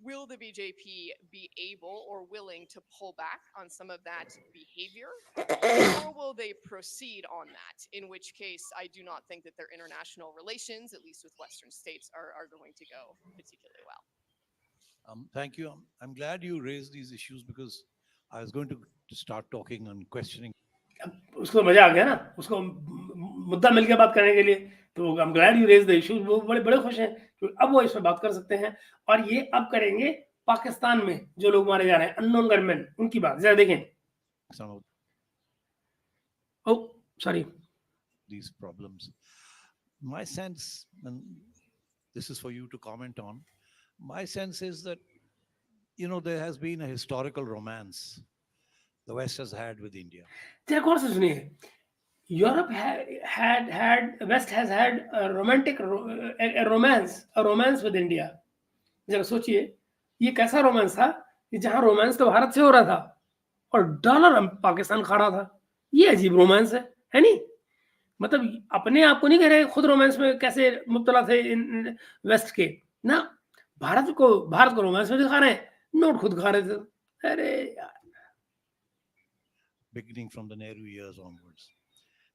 will the BJP be able or willing to pull back on some of that behavior, or will they proceed on that? In which case, I do not think that their international relations, at least with Western states, are going to go particularly well. Thank you. I'm glad you raised these issues because I was going to start talking and questioning. उसको मजा आ गया ना, उसको मुद्दा मिल गया बात करने के लिए, तो I am glad you raise the issues. वो बड़े खुश हैं कि अब वो इस पर बात कर सकते हैं, और ये अब करेंगे पाकिस्तान में जो लोग मारे जा रहे हैं, अननोन गनमैन, उनकी बात जरा देखें। Oh, sorry. These problems. My sense, and this is for you to comment on, my sense is that, there has been a historical romance the West has had with India. जरा गौर से सुनिए, Europe west has had romantic romance with India. जरा सोचिए, ये कैसा romance था कि जहां रोमांस तो भारत से हो रहा था और डॉलर पाकिस्तान खा रहा था। ये अजीब रोमांस है नहीं? मतलब अपने आप को नहीं कह रहे खुद रोमांस में कैसे मुब्तला थे इन वेस्ट के ना, भारत को रोमांस में दिखा रहे हैं, नोट खुद खा रहे थे। अरे यार, beginning from the Nehru years onwards.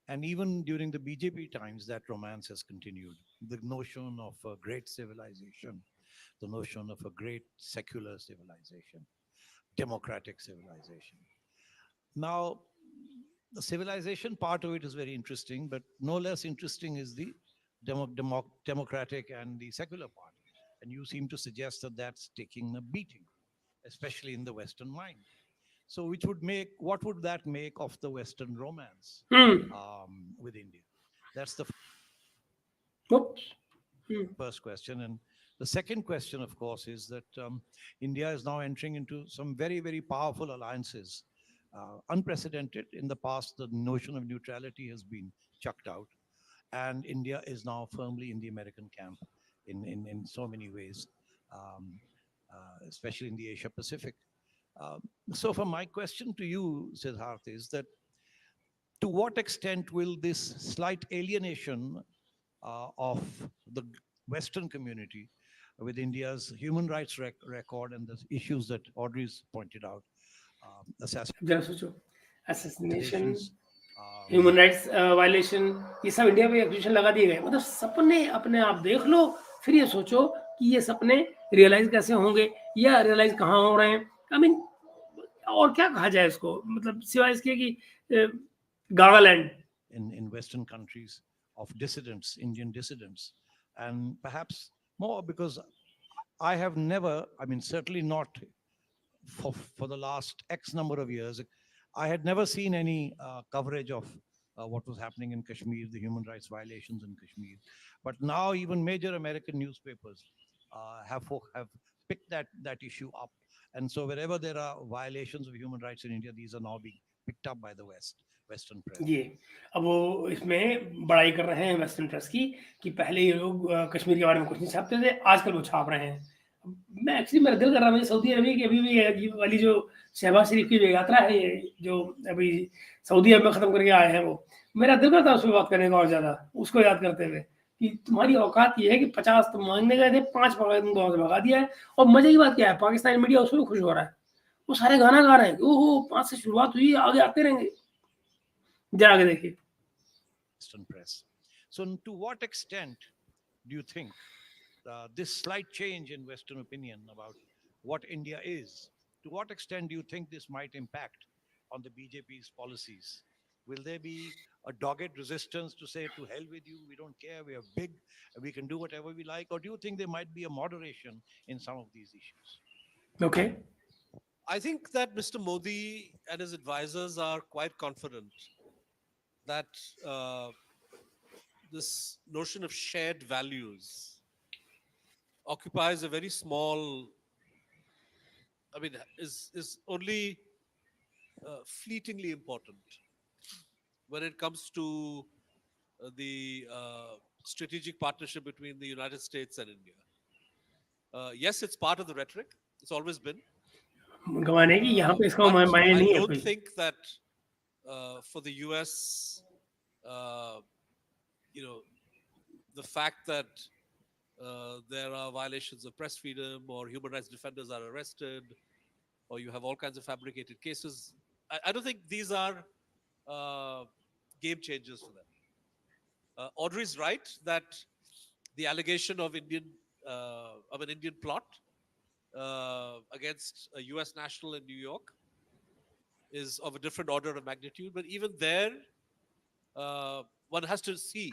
And even during the BJP times, that romance has continued. The notion of a great civilization, the notion of a great secular civilization, democratic civilization. Now, the civilization part of it is very interesting, but no less interesting is the democratic and the secular part. And you seem to suggest that that's taking a beating, especially in the Western mind. So what would that make of the Western romance with India? That's the first question. And the second question, of course, is that India is now entering into some very, very powerful alliances. Unprecedented. In the past, the notion of neutrality has been chucked out. And India is now firmly in the American camp in so many ways, especially in the Asia Pacific. So for my question to you, Siddharth, is that to what extent will this slight alienation of the Western community with India's human rights record and the issues that Audrey's pointed out, assassination, human rights violation, ये सब India पे accusation लगा दिए गए। मतलब सपने अपने आप देख लो, फिर ये सोचो कि ये सपने रियलाइज कैसे होंगे या रियलाइज कहाँ हो रहे हैं। आई मीन, और क्या कहा जाए इसको, मतलब सिवाय इसके कि गागालैंड in Western countries of dissidents, Indian dissidents, and perhaps more because I have never, certainly not for the last X number of years, I had never seen any coverage of what was happening in Kashmir, the human rights violations in Kashmir. But now even major American newspapers have picked that issue up. And so wherever there are violations of human rights in India, these are now being picked up by the Western press. ये अब वो इसमें बड़ाई कर रहे हैं western press की कि पहले ये लोग कश्मीर के बारे में कुछ नहीं छापते थे, आजकल वो छाप रहे हैं। मैं एक्चुअली मेरा दिल कर रहा है सऊदी अरब की अभी भी वाली जो शहबाज शरीफ की जो यात्रा है, जो अभी सऊदी अरब में खत्म करके आए हैं, वो मेरा दिल करता है उस पर बात करने का और ज्यादा, उसको याद करते हुए। कि तुम्हारी औकात ये है कि 50 तुम मांगने गए थे, 5 पकड़े तुमको वहाँ से भगा दिया है। और मजे की बात क्या है, पाकिस्तानी मीडिया उसमें खुश हो रहा है, वो सारे गाना गा रहे हैं, ओहो 5 से शुरुआत हुई, आगे आते रहेंगे। जरा आगे देखिए। Western press. So, to what extent do you think this slight change in Western opinion about what India is, to what extent do you think this might impact on the BJP's policies? Will there be a dogged resistance to say, to hell with you, we don't care, we are big, we can do whatever we like? Or do you think there might be a moderation in some of these issues? Okay. I think that Mr. Modi and his advisors are quite confident that this notion of shared values occupies a very small, I mean, is only fleetingly important when it comes to the strategic partnership between the United States and India. Yes, it's part of the rhetoric. It's always been. गवाने की यहाँ पे इसका But मायने I नहीं है don't कोई। think that for the US, you know, the fact that there are violations of press freedom or human rights defenders are arrested or you have all kinds of fabricated cases, I don't think these are game changers for them. Audrey is right that the allegation of an Indian plot against a U.S. national in New York is of a different order of magnitude. But even there, one has to see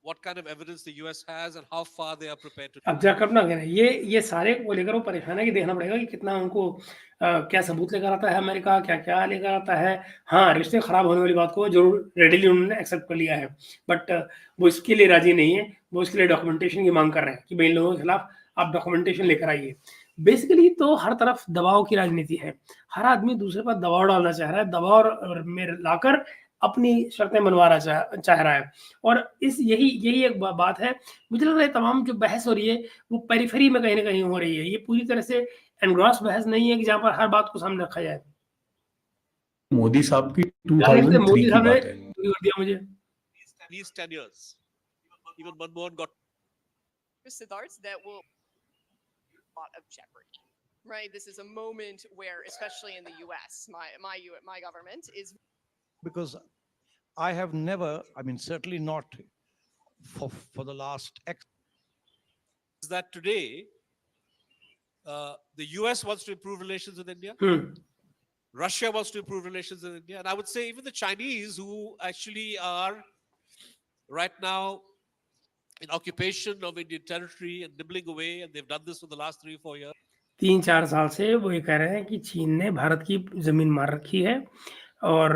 what kind of evidence the U.S. has and how far they are prepared to. अब जाकर अपना कहना है, ये सारे को लेकर वो परेशान है कि देखना पड़ेगा कि कितना उनको क्या सबूत लेकर आता है अमेरिका, क्या लेकर आता है। हाँ, रिश्ते खराब होने वाली बात को जरूर रेडिली उन्होंने एक्सेप्ट कर लिया है, बट वो इसके लिए राजी नहीं है, वो इसके लिए डॉक्यूमेंटेशन की मांग कर रहे हैं कि भाई इन लोगों के खिलाफ आप डॉक्यूमेंटेशन लेकर आइए। बेसिकली तो हर तरफ दबाव की राजनीति है, हर आदमी दूसरे पर दबाव डालना चाह रहा है, दबाव में लाकर अपनी शर्तें मनवाना चाह रहा है। और यही एक बात है, मुझे लग रहा है तमाम जो बहस हो रही है वो पेरिफेरी में कहीं ना कहीं हो रही है, ये पूरी तरह से एनग्रॉस बहस नहीं है कि जहां पर हर बात को सामने रखा जाए। मोदी साहब की जाहिर से 2003 मोदी की साहब ने बात है। पूरी कर दिया मुझे। These 10 years, even Manmohan got Siddharth, that will a lot of jeopardy, right? This is a moment where, especially in the U.S., my government is. Because I have never, I mean, certainly not for the last is that today the US wants to improve relations with India. Russia wants to improve relations with India. And I would say even the Chinese, who actually are right now in occupation of Indian territory and nibbling away, and they've done this for the last 3-4 years. 3-4 साल से वो ये कह रहे हैं कि चीन ने भारत की जमीन मार रखी है, और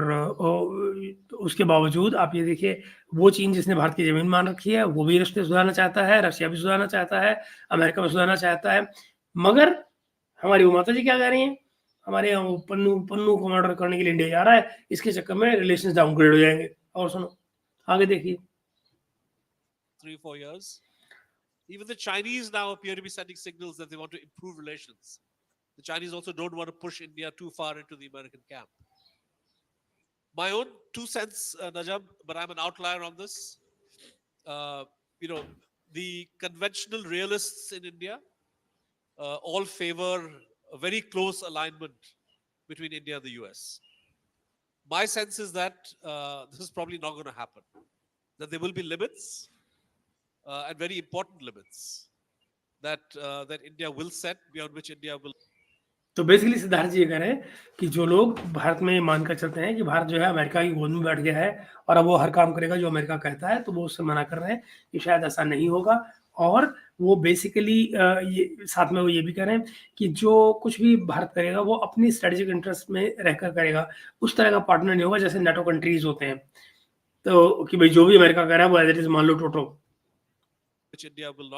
उसके बावजूद आप ये देखिए, वो चीन जिसने भारत की जमीन मार रखी है वो भी रिश्ते सुधारना चाहता है, रशिया भी सुधारना चाहता है, अमेरिका भी सुधारना चाहता है। मगर हमारी वो माता जी क्या कह रही हैं, हमारे यहाँ पन्नू को मर्डर करने के लिए इंडिया जा रहा है, इसके चक्कर में रिलेशंस डाउनग्रेड हो जाएंगे। और सुनो आगे देखिए। 3-4 years. Even the Chinese now appear to be sending signals that they want to improve relations. The Chinese also don't want to push India too far into the American camp. My own 2 cents, Najam, but I'm an outlier on this. The conventional realists in India all favor a very close alignment between India and the US. My sense is that this is probably not going to happen. That there will be limits, and very important limits that India will set, beyond which India will. तो basically Siddharth जी ये कह रहे हैं कि जो लोग भारत में मानकर चलते हैं कि भारत जो है अमेरिका की गोद में बैठ गया है और अब वो हर काम करेगा जो अमेरिका कहता है, तो वो उससे मना कर रहे हैं कि शायद ऐसा नहीं होगा। और वो बेसिकली ये साथ में वो ये भी कह रहे हैं कि जो कुछ भी भारत करेगा वो अपनी स्ट्रेटेजिक इंटरेस्ट में रहकर करेगा, उस तरह का पार्टनर नहीं होगा जैसे नेटो कंट्रीज होते हैं। तो कि भाई जो भी अमेरिका कह रहा है वो एज इट इज मान लो टोटो। Which India will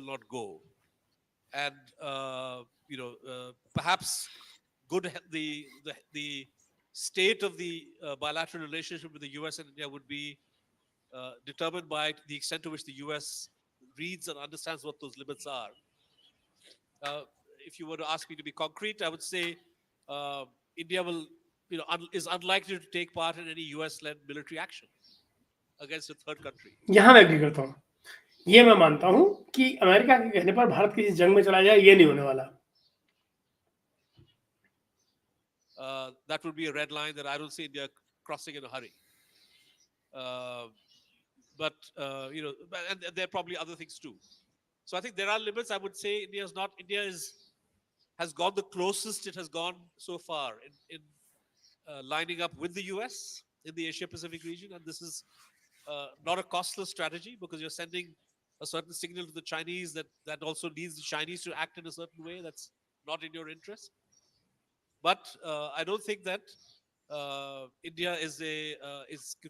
not go, and perhaps the state of the bilateral relationship with the US and India would be determined by the extent to which the US reads and understands what those limits are. If you were to ask me to be concrete, I would say India is unlikely to take part in any US-led military action. against a third country. यहाँ मैं agree करता हूँ, ये मैं मानता हूँ कि America के कहने पर भारत किसी जंग में चला जाए, ये नहीं होने वाला। That would be a red line that I don't see India crossing in a hurry. But and there are probably other things too. So I think there are limits. I would say India has gone the closest it has gone so far in lining up with the US in the Asia Pacific region, and this is not a costless strategy because you're sending a certain signal to the Chinese that also needs the Chinese to act in a certain way that's not in your interest. But I don't think that India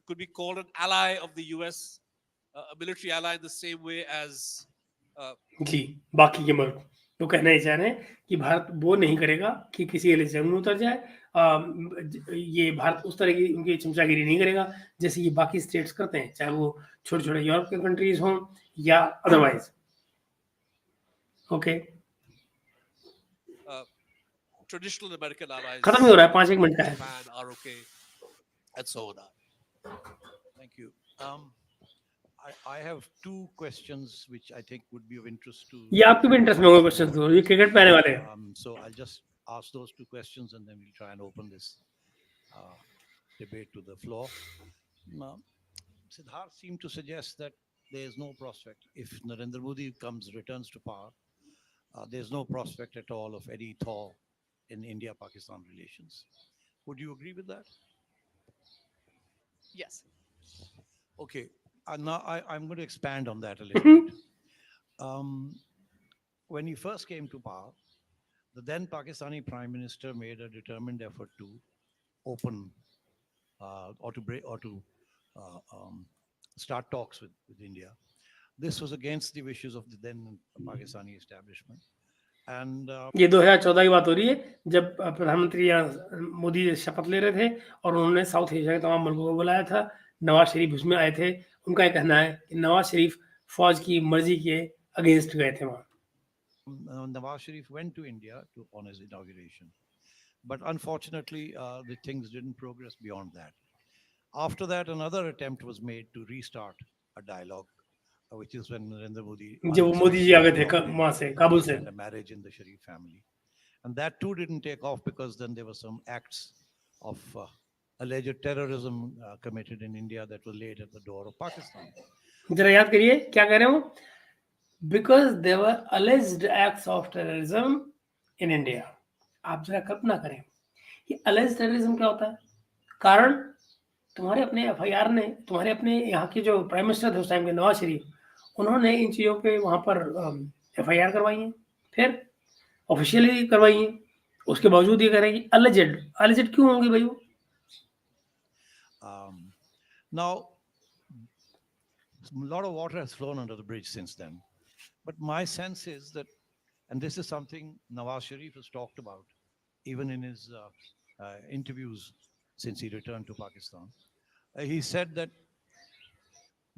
could be called an ally of the US, a military ally in the same way as जी, बाकी के मुल्क वो कहना ही चाह रहे हैं कि भारत वो नहीं करेगा कि किसी के लिए जंग में उतर जाए। ये भारत उस तरह की उनकी चमचागिरी नहीं करेगा जैसे ये बाकी स्टेट्स करते हैं, चाहे वो छोटे-छोटे यूरोप के कंट्रीज हों या otherwise. Okay, traditional American allies. खत्म ही हो रहा है, 5-1 मिनट का है। Japan are okay, and so on. Thank you. I have two questions which I think would be of interest to. ये आपके भी इंटरेस्ट में होंगे क्वेश्चन, तो ये क्रिकेट पे आने वाले हैं। So I'll just ask those two questions and then we'll try and open this debate to the floor. Siddharth seemed to suggest that there is no prospect if Narendra Modi returns to power. There's no prospect at all of any thaw in India-Pakistan relations. Would you agree with that? Yes. Okay. Now I'm going to expand on that a little bit. When he first came to power, the then Pakistani Prime Minister made a determined effort to open or to start talks with India. This was against the wishes of the then Pakistani establishment. And ये 2014 की बात हो रही है जब प्रधानमंत्री मोदी शपथ ले रहे थे और उन्होंने साउथ एशिया के तमाम मुल्कों को बुलाया था। नवाज शरीफ उसमें आए थे। उनका ये कहना है कि नवाज शरीफ फौज की मर्जी के अगेंस्ट गए थे वहाँ। Nawaz Sharif went to India on his inauguration, but unfortunately the things didn't progress beyond that. After that, another attempt was made to restart a dialogue, which is when Narendra Modi जब मोदी जी आ गए थे वहाँ से, काबुल से, and a marriage in the Sharif family, and that too didn't take off because then there were some acts of alleged terrorism committed in India that were laid at the door of Pakistan. जरा याद करिए क्या कह रहे हो? Because there were alleged acts of terrorism in India. आप जरा कल्पना करें कि alleged terrorism क्या होता है? कारण तुम्हारे अपने एफआईआर ने, तुम्हारे अपने यहाँ के जो प्राइम मिनिस्टर थे उस टाइम के नवाज शरीफ, उन्होंने इन चीज़ों पे वहाँ पर एफआईआर करवाई है, फिर ऑफिशियली करवाई है। उसके बावजूद ये कह रहे हैं कि अलेजेड क्यों होंगी भाई वो? Now, a lot of water has flown under the bridge since then. But my sense is that, and this is something Nawaz Sharif has talked about, even in his interviews since he returned to Pakistan. He said that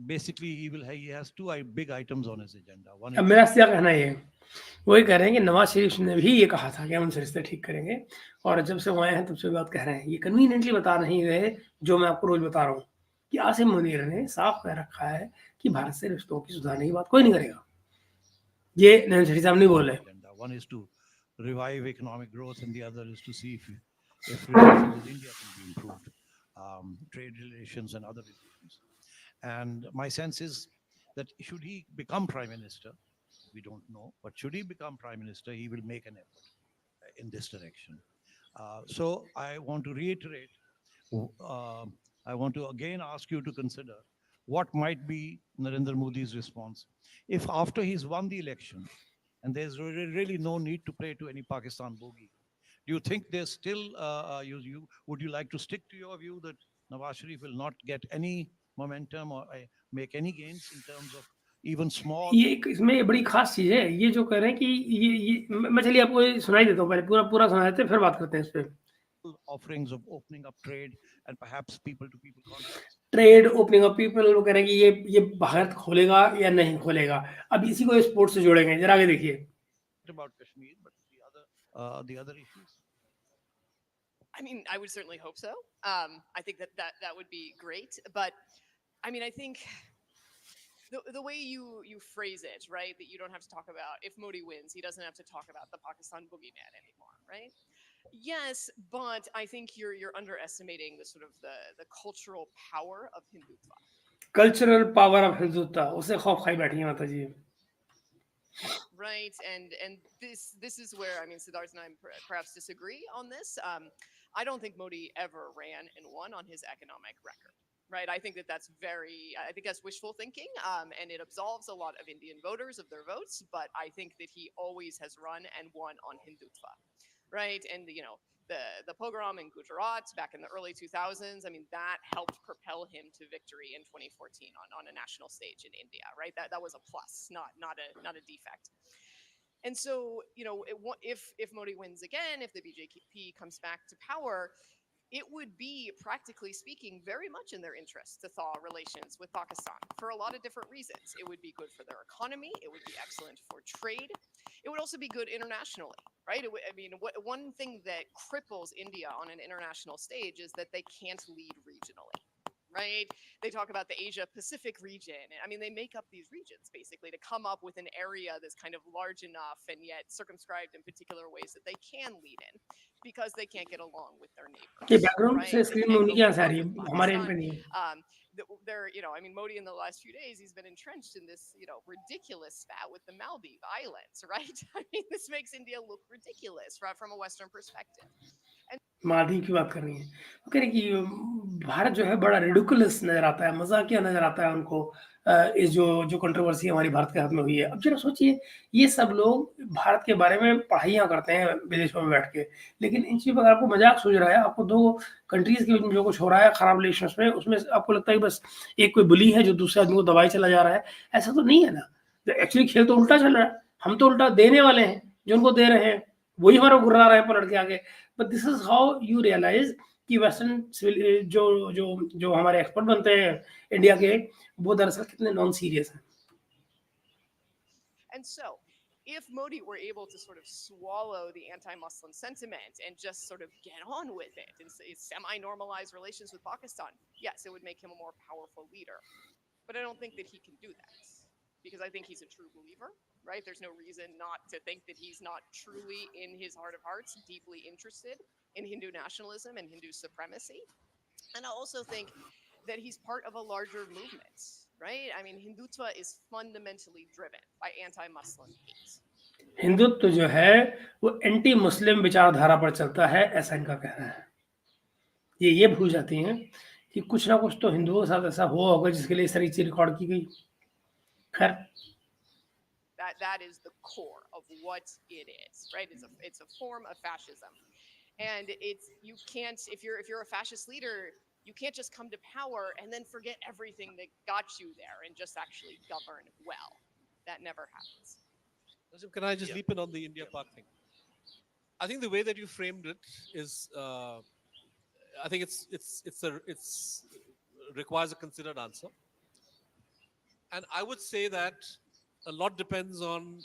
basically he has two big items on his agenda. One अब is मेरा क्या कहना है, वही कह रहे हैं कि नवाज शरीफ ने भी ये कहा था कि हम उनसे रिश्ते ठीक करेंगे, और जब से वो आए हैं तब से बात कह रहे हैं। ये कन्वीनियंटली बता नहीं रहे जो मैं आपको रोज बता रहा हूँ कि आसिम मुनीर ने साफ कह रखा है कि भारत से रिश्तों की सुधारने की बात कोई नहीं करेगा। ये नरेंद्र शरीफ साहब नहीं बोल रहे। One is to revive economic growth and the other is to see if relations with India can be improved, trade relations and other relations. And my sense is that should he become prime minister, we don't know, but should he become prime minister, he will make an effort in this direction. So I want to reiterate, I want to again ask you to consider what might be Narendra Modi's response if after he's won the election and there's really no need to play to any Pakistan bogey. Do you think there's still, would you like to stick to your view that Nawaz Sharif will not get any momentum or make any gains in terms of even small? ये इसमें ये बड़ी खास चीज है, ये जो कह रहे हैं कि ये मैं चलिए आपको सुनाई देता हूँ, पहले पूरा सुना देते हैं फिर बात करते हैं इस पे। Offerings of opening up trade and perhaps people-to-people contacts. Trade, opening of people, वो कह रहे हैं कि ये भारत खोलेगा या नहीं खोलेगा। अब इसी को स्पोर्ट्स से जोड़ेंगे, जरा आगे देखिए। About Kashmir, but the other issues. I mean, I would certainly hope so. I think that would be great, but I mean, I think the way you phrase it, right, that you don't have to talk about if Modi wins, he doesn't have to talk about the Pakistan boogeyman anymore, right? Yes, but I think you're underestimating the sort of the cultural power of Hindutva. Cultural power of Hindutva उसे खौफ खाई बैठी है माता जी. Right, and this is where, I mean, Siddharth and I perhaps disagree on this. I don't think Modi ever ran and won on his economic record. Right, I think that's I think that's wishful thinking, and it absolves a lot of Indian voters of their votes. But I think that he always has run and won on Hindutva, right? And the pogrom in Gujarat back in the early 2000s. I mean, that helped propel him to victory in 2014 on a national stage in India, right? That was a plus, not a defect. And so, if Modi wins again, if the BJP comes back to power, it would be, practically speaking, very much in their interest to thaw relations with Pakistan for a lot of different reasons. It would be good for their economy. It would be excellent for trade. It would also be good internationally, right? One thing that cripples India on an international stage is that they can't lead regionally. Right? They talk about the Asia Pacific region. I mean, they make up these regions basically to come up with an area that's kind of large enough and yet circumscribed in particular ways that they can lead in because they can't get along with their neighbors. ये background Right? से They screen में can't उन्हीं go की यहाँ से आ well रही with है, हमारे इन पे Pakistan. नहीं है. I mean, Modi in the last few days, he's been entrenched in this, ridiculous spat with the Maldives Islands, right? I mean, this makes India look ridiculous from a Western perspective. Maldives की बात कर रही हैं. वो कह रही कि भारत जो है बड़ा रिडिकुलस नजर आता है, मजाकिया नजर आता है उनको. इस जो कंट्रोवर्सी हमारी भारत के हाथ में हुई है. अब जरा सोचिए, ये सब लोग भारत के बारे में पढ़ाइयाँ करते हैं विदेशों में बैठ के, लेकिन इन चीज़ों पर आपको मजाक सूझ रहा है. आपको दो कंट्रीज के बीच में जो कुछ हो रहा है खराब रिलेशंस में, उसमें आपको लगता है बस एक कोई बुली है जो दूसरे आदमी को दबाई चला जा रहा है. ऐसा तो नहीं है ना. एक्चुअली खेल तो उल्टा चल रहा है. हम तो उल्टा देने वाले हैं, जो उनको दे रहे हैं वही हमारा गुर्रा रहे हैं पलट के आगे. But this is how you realise कि वेस्टर्न जो जो जो हमारे एक्सपर्ट बनते हैं इंडिया के, वो दरअसल कितने नॉन सीरियस हैं. And so, if Modi were able to sort of swallow the anti-Muslim sentiment and just sort of get on with it and semi-normalize relations with Pakistan, yes, it would make him a more powerful leader. But I don't think that he can do that because I think he's a true believer, right? There's no reason not to think that he's not truly, in his heart of hearts, deeply interested in Hindu nationalism and Hindu supremacy. And I also think that he's part of a larger movement, right? I mean, Hindutva is fundamentally driven by anti-Muslim hate. Hindutva जो है वो anti Muslim विचारधारा पर चलता है, ऐसा इनका कहना है. ये भूल जाती हैं कि कुछ ना कुछ तो हिंदुओं के साथ ऐसा हुआ होगा जिसके लिए सारी चीज रिकॉर्ड की गई. खैर, that is the core of what it is, right? It's a form of fascism, and you can't, if you're a fascist leader, you can't just come to power and then forget everything that got you there and just actually govern well. That never happens. Can I just leap in on the India-Pak thing? I think the way that you framed it is, I think it's requires a considered answer, and I would say that a lot depends on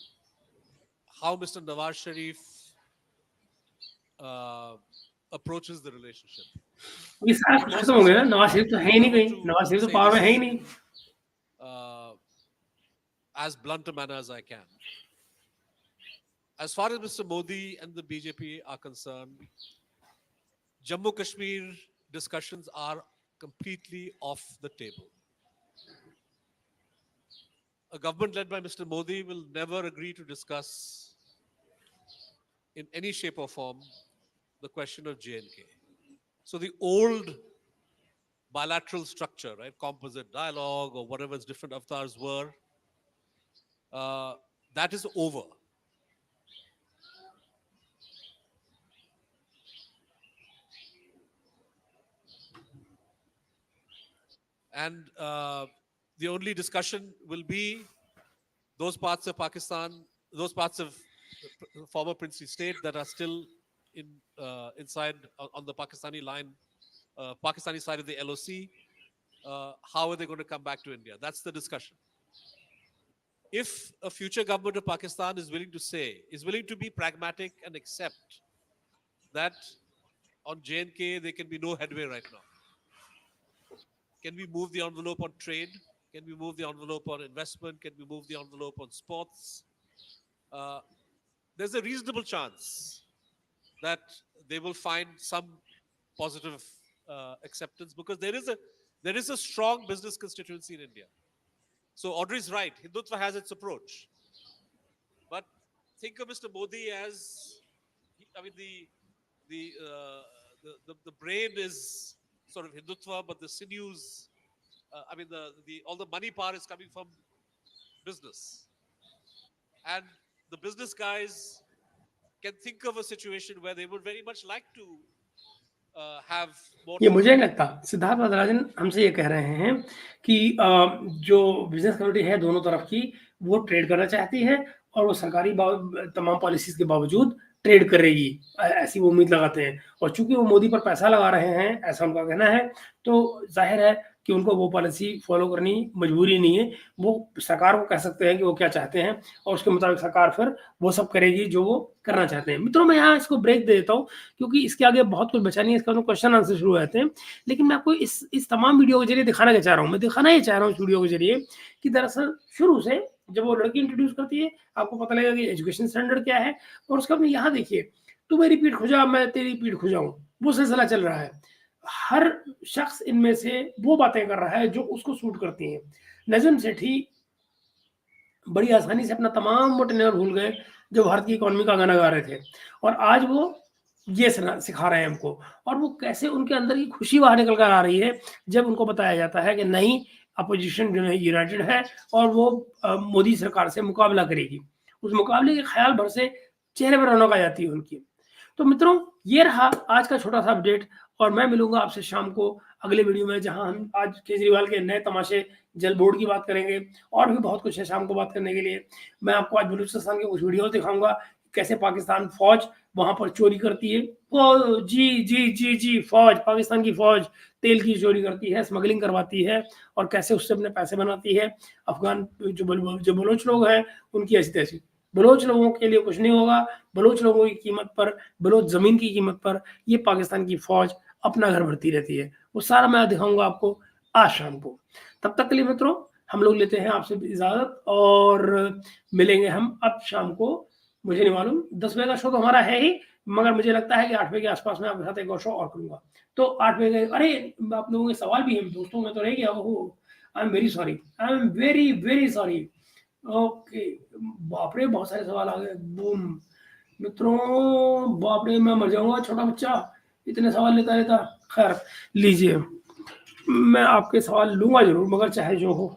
how Mr. Nawaz Sharif approaches the relationship. ये सारा कुछ खत्म हो गया ना. नवाज शरीफ तो है ही नहीं कहीं. नवाज शरीफ तो पावर में है ही नहीं. As blunt a manner as I can. As far as Mr. Modi and the BJP are concerned, Jammu Kashmir discussions are completely off the table. A government led by Mr. Modi will never agree to discuss in any shape or form the question of J&K. So the old bilateral structure, right, composite dialogue or whatever its different avatars were, that is over. And the only discussion will be those parts of Pakistan, those parts of the former princely state that are still inside on the Pakistani line, Pakistani side of the LOC. How are they going to come back to India? That's the discussion. If a future government of Pakistan is willing to be pragmatic and accept that on J&K there can be no headway right now, Can we move the envelope on trade? Can we move the envelope on investment? Can we move the envelope on sports? There's a reasonable chance that they will find some positive acceptance, because there is a strong business constituency in India. So Audrey's right. Hindutva has its approach, but think of Mr. Modi as, I mean, the brain is sort of Hindutva, but the sinews, I mean, all the money power is coming from business, and the business guys can think of a situation where they would very much like to have more. ये मुझे नहीं लगता, सिद्धार्थ वरदराजन हमसे ये कह रहे हैं कि जो बिजनेस कम्युनिटी है दोनों तरफ की, वो ट्रेड करना चाहती है और वो सरकारी तमाम पॉलिसीज के बावजूद ट्रेड करेगी, ऐसी वो उम्मीद लगाते हैं। और चूंकि वो मोदी पर पैसा लगा रहे हैं, ऐसा उनका कहना है, तो जाहिर है कि उनको वो पॉलिसी फॉलो करनी मजबूरी नहीं है। वो सरकार को कह सकते हैं कि वो क्या चाहते हैं और उसके मुताबिक सरकार फिर वो सब करेगी जो वो करना चाहते हैं। मित्रों, मैं यहाँ इसको ब्रेक दे देता हूँ क्योंकि इसके आगे बहुत कुछ बचा नहीं है, इसका क्वेश्चन आंसर शुरू हो जाते हैं। लेकिन मैं आपको इस तमाम वीडियो के जरिए दिखाना क्या चाह रहा हूँ, मैं दिखाना ये चाह रहा हूँ इस वीडियो के जरिए कि दरअसल शुरू से जब वो लड़की इंट्रोड्यूस करती है, आपको पता लगेगा कि एजुकेशन स्टैंडर्ड क्या है। और उसका अपने यहाँ देखिए, तू मेरी पीठ खुजा मैं तेरी पीठ खुजाऊं, वो सिलसिला चल रहा है। हर शख्स इनमें से वो बातें कर रहा है जो उसको सूट करती हैं। नजम सेठी बड़ी आसानी से अपना तमाम वो टेन्योर भूल गए जो भारत की इकोनॉमी का गाना गा रहे थे, और आज वो ये सिखा रहे हैं हमको। और वो कैसे उनके अंदर की खुशी बाहर निकल कर आ रही है जब उनको बताया जाता है कि नहीं, अपोजिशन जो है यूनाइटेड है और वो मोदी सरकार से मुकाबला करेगी। उस मुकाबले के ख्याल भर से चेहरे पर रौनक आ जाती है उनकी। तो मित्रों, ये रहा आज का छोटा सा अपडेट, और मैं मिलूंगा आपसे शाम को अगले वीडियो में, जहां हम आज केजरीवाल के नए तमाशे जल बोर्ड की बात करेंगे और भी बहुत कुछ है शाम को बात करने के लिए। मैं आपको आज बलूचिस्तान के कुछ वीडियो दिखाऊंगा, कैसे पाकिस्तान फौज वहां पर चोरी करती है। वो जी फौज, पाकिस्तान की फौज तेल की चोरी करती है, स्मगलिंग करवाती है और कैसे उससे अपने पैसे बनाती है। अफगान जो बलोच लोग हैं उनकी ऐसी तैसी। बलोच लोगों के लिए कुछ नहीं होगा, बलोच लोगों की कीमत पर, बलोच जमीन की कीमत पर ये पाकिस्तान की फौज अपना घर भरती रहती है। वो सारा मैं दिखाऊंगा आपको आज शाम को। तब तक के लिए मित्रों, हम लोग लेते हैं आपसे इजाजत और मिलेंगे हम अब शाम को। मुझे नहीं मालूम 10 बजे का शो तो हमारा है ही, मगर मुझे लगता है कि 8 बजे के आसपास में आपके साथ एक और शो और करूंगा। तो 8 बजे, अरे आप लोगों के सवाल भी हैं दोस्तों में तो रह गया, I am very sorry, I am very very sorry. Okay, बाप रे बहुत सारे सवाल आ गए, बूम। मित्रों बाप रे, मैं मर जाऊंगा, छोटा बच्चा इतने सवाल लेता रहता। खैर लीजिए, मैं आपके सवाल लूंगा जरूर, मगर चाहे जो हो।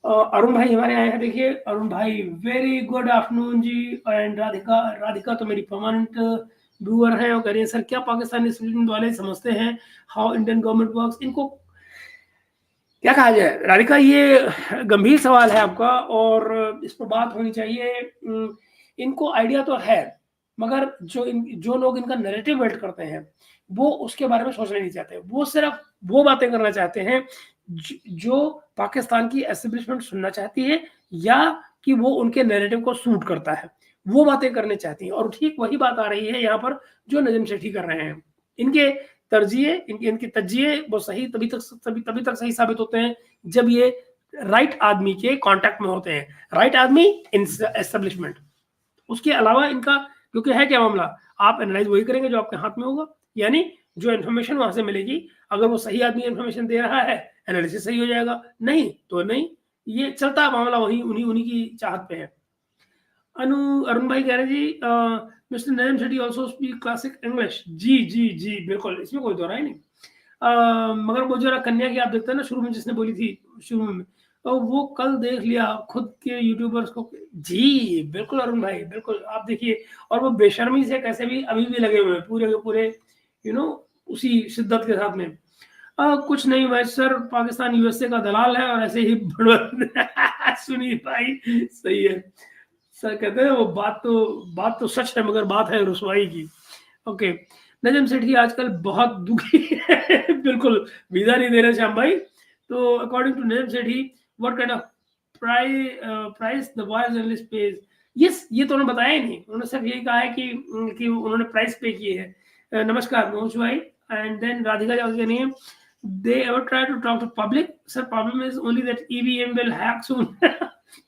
अरुण भाई हमारे आए हैं, देखिए अरुण भाई, very good afternoon ji. And Radhika तो मेरी परमानेंट व्यूअर हैं और कह रही है सर क्या पाकिस्तानी स्टूडेंट वाले समझते हैं हाउ इंडियन गवर्नमेंट वर्क्स। इनको क्या कहा जाए राधिका, ये गंभीर सवाल है आपका और इस पर बात होनी चाहिए। इनको आइडिया तो है, मगर जो लोग इनका नैरेटिव बिल्ड करते हैं वो उसके बारे में सोचना नहीं चाहते। वो सिर्फ वो बातें करना चाहते हैं जो पाकिस्तान की एस्टेब्लिशमेंट सुनना चाहती है या कि वो उनके नैरेटिव को सूट करता है, वो बातें करने चाहती हैं। और ठीक वही बात आ रही है यहाँ पर जो नजम सेठी कर रहे हैं। इनके तरजीह, इनकी तज्जिए वो सही तभी तक सही साबित होते हैं जब ये राइट आदमी के कांटेक्ट में होते हैं। राइट आदमी एस्टेब्लिशमेंट, उसके अलावा इनका क्योंकि है क्या मामला, आप एनालाइज वही करेंगे जो आपके हाथ में होगा। यानी जो इन्फॉर्मेशन वहां से मिलेगी, अगर वो सही आदमी इन्फॉर्मेशन दे रहा है, एनालिसिस सही हो जाएगा, नहीं तो नहीं। ये चलता मामला वही उन्हीं की चाहत पे है। अरुण भाई कह रहे जी mister Najam Sethi also speak classic English. जी बिल्कुल, इसमें कोई दो राय नहीं। मगर वो जो कन्या की आप देखते हैं ना शुरू में जिसने बोली थी शुरू में, तो वो कल देख लिया खुद के यूट्यूबर्स को। जी बिल्कुल अरुण भाई, बिल्कुल आप देखिए। और वो बेशर्मी से कैसे भी अभी भी लगे हुए हैं पूरे के पूरे, उसी शिद्दत के साथ में। कुछ नहीं भाई सर, पाकिस्तान यूएसए का दलाल है और ऐसे ही सुनील भाई सही है सर, कहते हैं वो बात तो सच है मगर बात है रुसवाई की। ओके, नजम सेठी आजकल बहुत दुखी है बिल्कुल, वीजा नहीं दे रहे श्याम भाई। तो according to Najam Sethi, what kind of price the voice journalist page. Yes, ये तो उन्होंने बताया ही नहीं, उन्होंने सिर्फ यही कहा है कि उन्होंने प्राइस पे की है। नमस्कार मोहश भाई। एंड देन राधिका जाओ नहीं है, they ever try to talk to public? Sir, problem is only that EVM will hack soon.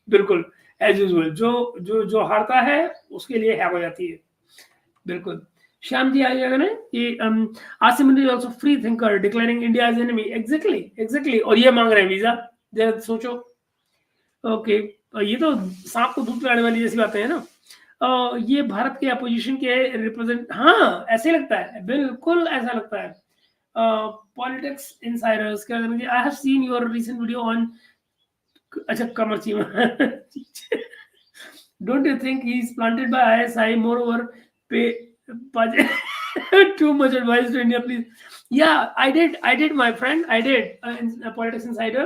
बिल्कुल, as usual, जो हारता है उसके लिए हैक हो जाती है, बिल्कुल। श्याम जी आइएगा ना कि Asim is also free thinker declaring India as enemy. Exactly और ये मांग रहे हैं वीजा, जरा सोचो। ओके, ये तो सांप को दूध पिलाने वाली जैसी बातें हैं ना। ये भारत के अपोजिशन के रिप्रेजेंट, हाँ ऐसे लगता है, बिल्कुल ऐसा लगता है। पॉलिटिक्स इनसाइडर्स क्या करेंगे? I have seen your recent video on, अच्छा कमर Cheema. Don't you think he's planted by ISI? Moreover, pay budget too much advice to India, please. Yeah, I did, my friend. I did in Politics Insider.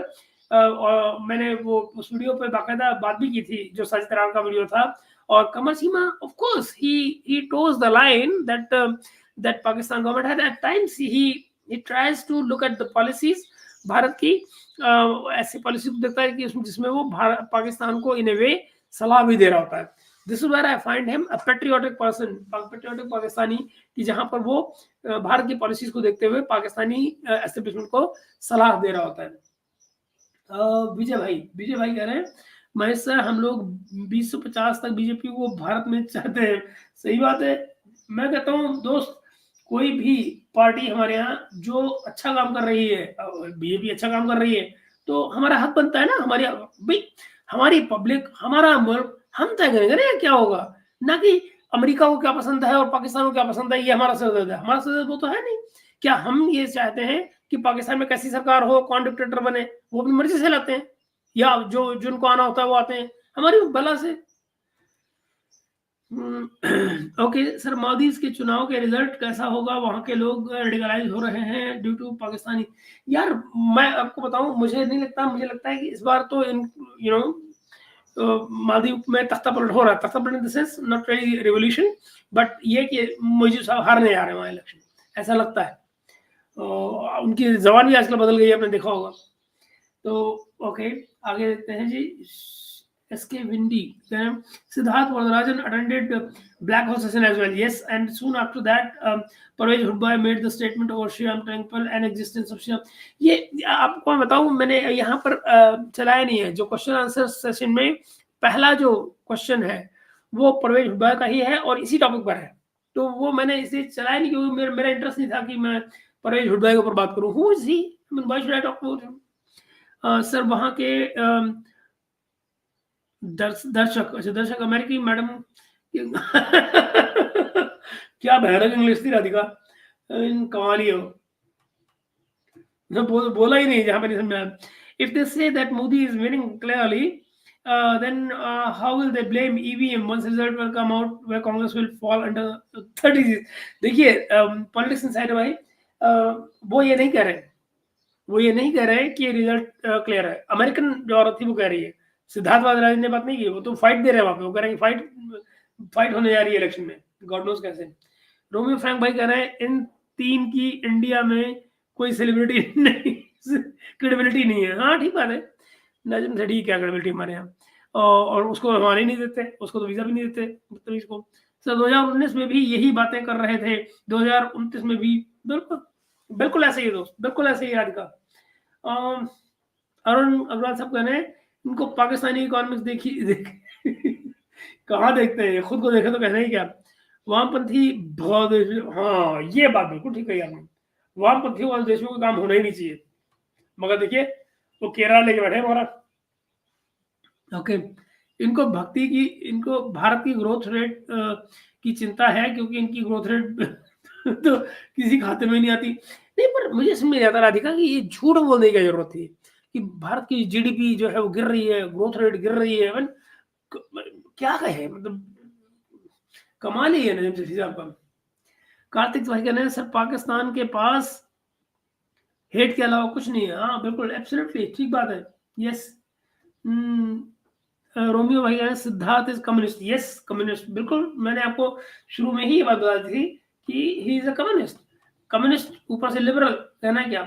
और मैंने वो उस video पे बाकायदा बात भी की थी जो सचित्रान का वीडियो था। और कमर सीमा, of course, he toes the line that that Pakistan government had at times. He tries to look at the policies Bharat की, ऐसी पॉलिसी को देखता है कि जिसमें वो पाकिस्तान को इन ए वे सलाह भी दे रहा होता है। This is where I find him a patriotic person, patriotic Pakistani, कि जहां पर वो भारत की पॉलिसीज को देखते हुए पाकिस्तानी एस्टेब्लिशमेंट को सलाह दे रहा होता है। विजय भाई कह रहे हैं महेश सर, हम लोग 2050 तक बीजेपी को भारत में चाहते हैं। सही बात है। मैं कहता हूँ दोस्त, कोई भी पार्टी हमारे यहाँ जो अच्छा काम कर रही है, बीजेपी अच्छा काम कर रही है, तो हमारा हक बनता है ना, हमारी पब्लिक, हमारा मुल्क, हम तय करेंगे ना क्या होगा, ना कि अमेरिका को क्या पसंद है और पाकिस्तान को क्या पसंद है, ये हमारा सरदर्द है। हमारा सरदर्द वो तो है नहीं। क्या हम ये चाहते हैं कि पाकिस्तान में कैसी सरकार हो, कौन डिक्टेटर बने, वो अपनी मर्जी से लाते हैं, या जो जिनको आना होता है वो आते हैं हमारी बला से। ओके सर, मालदीव के चुनाव के रिजल्ट कैसा होगा? वहां के लोग रेडिकलाइज हो रहे हैं ड्यू टू पाकिस्तानी। यार मैं आपको बताऊं, मुझे नहीं लगता, मुझे लगता है कि इस बार तो मालदीव में तख्ता पलट हो रहा है। तख्ता पलट in the sense not very revolution, but ये कि मुझे साहब हारने आ रहे हैं वहाँ इलेक्शन, ऐसा लगता है। उनकी जबान भी आजकल बदल गई है, आपने देखा होगा। तो ओके, आगे देखते हैं जी। SK Windy, Siddharth Varadarajan attended Black Horse session as well. Yes, and soon after that, Parvez Hudbay made the statement over Shyam Temple and existence of Shyam. ये आपको मैं बताऊं, मैंने यहाँ पर चलाया नहीं है। जो क्वेश्चन आंसर सेशन में पहला जो क्वेश्चन है वो परवेज हुड्बा का ही है और इसी टॉपिक पर है, तो वो मैंने इसे चलाया नहीं क्योंकि मेरा इंटरेस्ट नहीं था कि मैं परवेज हुड्बा के ऊपर बात करूं। Who is he? I mean, why should I talk about him? Sir वहाँ के दर्शक अमेरिकी मैडम क्या भयानक इंग्लिश थी राधिका, कमाल हो। बोला ही नहीं जहां पर नहीं समझा। If they say that Modi is winning clearly, then how will they blame EVM once result will come out where Congress will fall under 30? देखिए पॉलिटिक्स इनसाइडर भाई, वो ये नहीं कह रहे कि रिजल्ट क्लियर है। अमेरिकन जो औरत थी वो कह रही है, सिद्धार्थ वादराजन ने बात नहीं की। वो तो फाइट दे रहे हैं वहां पे, वो कह रहे हैं फाइट होने जा रही है इलेक्शन में, गॉड नोस कैसे। रोमियो फ्रैंक भाई कह रहे हैं इन तीन की इंडिया में कोई सेलिब्रिटी नहीं, क्रेडिबिलिटी नहीं है। हाँ ठीक बात है, नजम सेठी क्या क्रेडिबिलिटी हमारे यहाँ, और उसको हमारे नहीं देते, उसको तो वीजा भी नहीं देते बदतमीज को। सर 2019 में भी यही बातें कर रहे थे, 2029 में भी बिल्कुल ऐसे ही दोस्त, बिल्कुल ऐसे ही याद का। अरुण अग्रवाल साहब कह रहे हैं इनको पाकिस्तानी इकोनॉमिक्स देखी कहाँ देखते हैं, खुद को देखे तो कहना ही क्या। वामपंथी बहुत, हाँ ये बात बिल्कुल ठीक है आपने, वामपंथियों वाले देश में कोई काम होना ही नहीं चाहिए, मगर देखिए वो केरला लेके बैठे हमारा। ओके, इनको भारत की ग्रोथ रेट की चिंता है क्योंकि इनकी ग्रोथ रेट तो किसी खाते में नहीं आती। नहीं, पर मुझे समझ नहीं आता राधिका कि ये झूठ बोलने की जरूरत थी कि भारत की जीडीपी जो है वो गिर रही है, ग्रोथ रेट गिर रही है। क्या कहे, मतलब कमाल ही है नजम सेठी साहब का। कार्तिक भाई कहने हैं सर पाकिस्तान के पास हेट के अलावा कुछ नहीं है। हाँ बिल्कुल, एब्सोल्युटली ठीक बात है। यस, रोमियो भाई कहने Siddharth is communist. Yes communist, बिल्कुल मैंने आपको शुरू में ही ये बात बता दी थी कि ही इज अ कम्युनिस्ट ऊपर से लिबरल, कहना है क्या।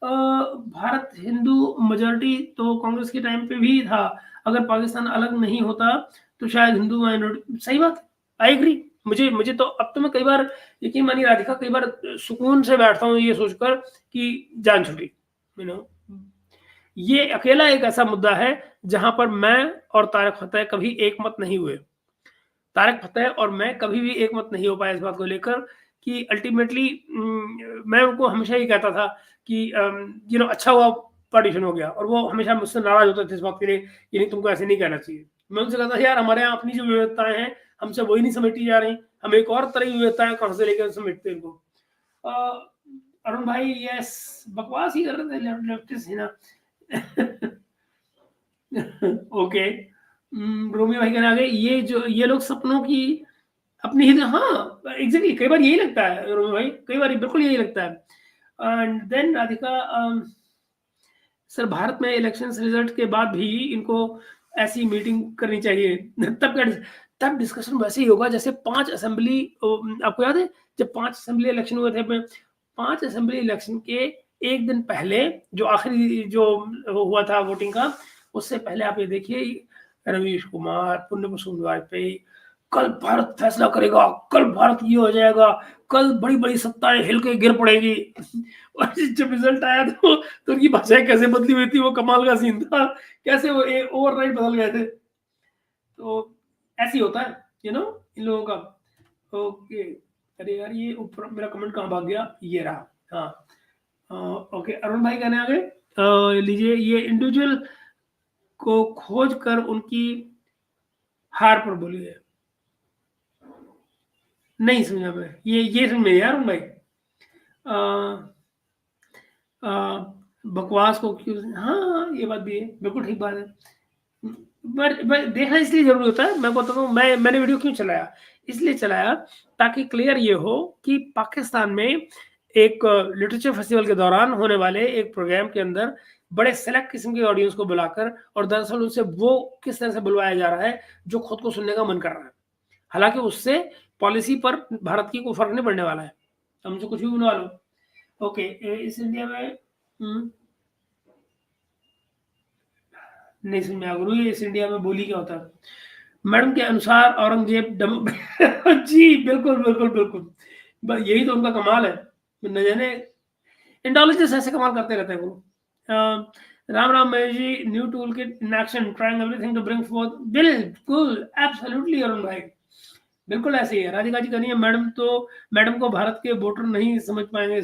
भारत हिंदू मेजॉरिटी तो कांग्रेस के टाइम पे भी था, अगर पाकिस्तान अलग नहीं होता तो शायद हिंदू माइनॉरिटी। सही बात, आई एग्री, मुझे तो अब तो मैं कई बार, यकीन मानिए राधिका, कई बार सुकून से बैठता हूँ ये सोचकर कि जान छुटी, यू नो। ये अकेला एक ऐसा मुद्दा है जहां पर मैं और तारिक फतेह कभी एक मत नहीं हुए। तारिक फतेह और मैं कभी भी एक मत नहीं हो पाए इस बात को लेकर कि अल्टीमेटली मैं उनको हमेशा ही कहता था कि अच्छा हुआ पार्टीशन हो गया, और वो हमेशा मुझसे नाराज होते थे इस बात के लिए, ये नहीं, तुमको ऐसे नहीं कहना चाहिए। मैं उनसे कहता था यार हमारे यहाँ अपनी जो विविधताएं हैं हमसे वही नहीं समेटी जा रही, हम एक और तरह की विविधताएं कहाँ से लेकर समेटते हैं इनको। अरुण भाई यस, बकवास ही कर रहे थे लेफ्टिस्ट है ना। ओके, रोमी भाई कहने आ गए ये लोग सपनों की अपनी ही, हाँ एग्जैक्टली, कई बार यही लगता है रोमी भाई, कई बार बिल्कुल यही लगता है। And then Radhika, sir Bharat में इलेक्शन रिजल्ट के बाद भी इनको ऐसी मीटिंग करनी चाहिए। तब डिस्कशन वैसे ही होगा जैसे 5 असेंबली, आपको याद है जब 5 असेंबली इलेक्शन हुए थे, 5 असेंबली इलेक्शन के एक दिन पहले जो आखिरी जो हुआ था वोटिंग का, उससे पहले आप ये देखिए रवीश कुमार, पुण्य प्रसून वाजपेयी, कल भारत फैसला करेगा, कल भारत ये हो जाएगा, कल बड़ी बड़ी सत्ताएं हिल के गिर पड़ेगी। और जब रिजल्ट आया तो उनकी भाषाएं कैसे बदली हुई थी, वो कमाल का सीन था, कैसे वो ओवरनाइट बदल गए थे। तो ऐसे ही होता है इन लोगों का। ओके, अरे यार ये ऊपर मेरा कमेंट कहाँ भाग गया, ये रहा, हाँ। ओके, अरुण भाई कहने आ गए, लीजिए ये इंडिविजुअल को खोज कर उनकी हार पर बोली है। नहीं समझा मैं, ये समझ में यार अरुण भाई, बकवास को क्यों, हाँ ये बात भी है, बिल्कुल ठीक बात है। पर देखना इसलिए जरूरी होता है, मैं बताता हूँ, मैंने वीडियो क्यों चलाया, इसलिए चलाया ताकि क्लियर ये हो कि पाकिस्तान में एक लिटरेचर फेस्टिवल के दौरान होने वाले एक प्रोग्राम के अंदर बड़े सेलेक्ट किस्म के ऑडियंस को बुलाकर, और दरअसल उनसे वो किस तरह से बुलवाया जा रहा है जो खुद को सुनने का मन कर रहा है। हालांकि उससे पॉलिसी पर भारत की कोई फर्क नहीं पड़ने वाला है, हमसे कुछ भी बनवा लो। ओके, इस इंडिया में नहीं समझ में आ गुरु, इस इंडिया में बोली क्या होता है? मैडम के अनुसार औरंगजेब जी बिल्कुल बिल्कुल बिल्कुल, यही तो उनका कमाल है, न जाने इंडोलॉजिस्ट ऐसे कमाल करते रहते हैं वो। Ram Ram Mahesh ji, new tool kit in action, trying everything to bring forth, बिल्कुल एब्सोल्युटली अरुण भाई, बिल्कुल ऐसे ही है। राधिका जी करिए मैडम को भारत के वोटर नहीं समझ पाएंगे।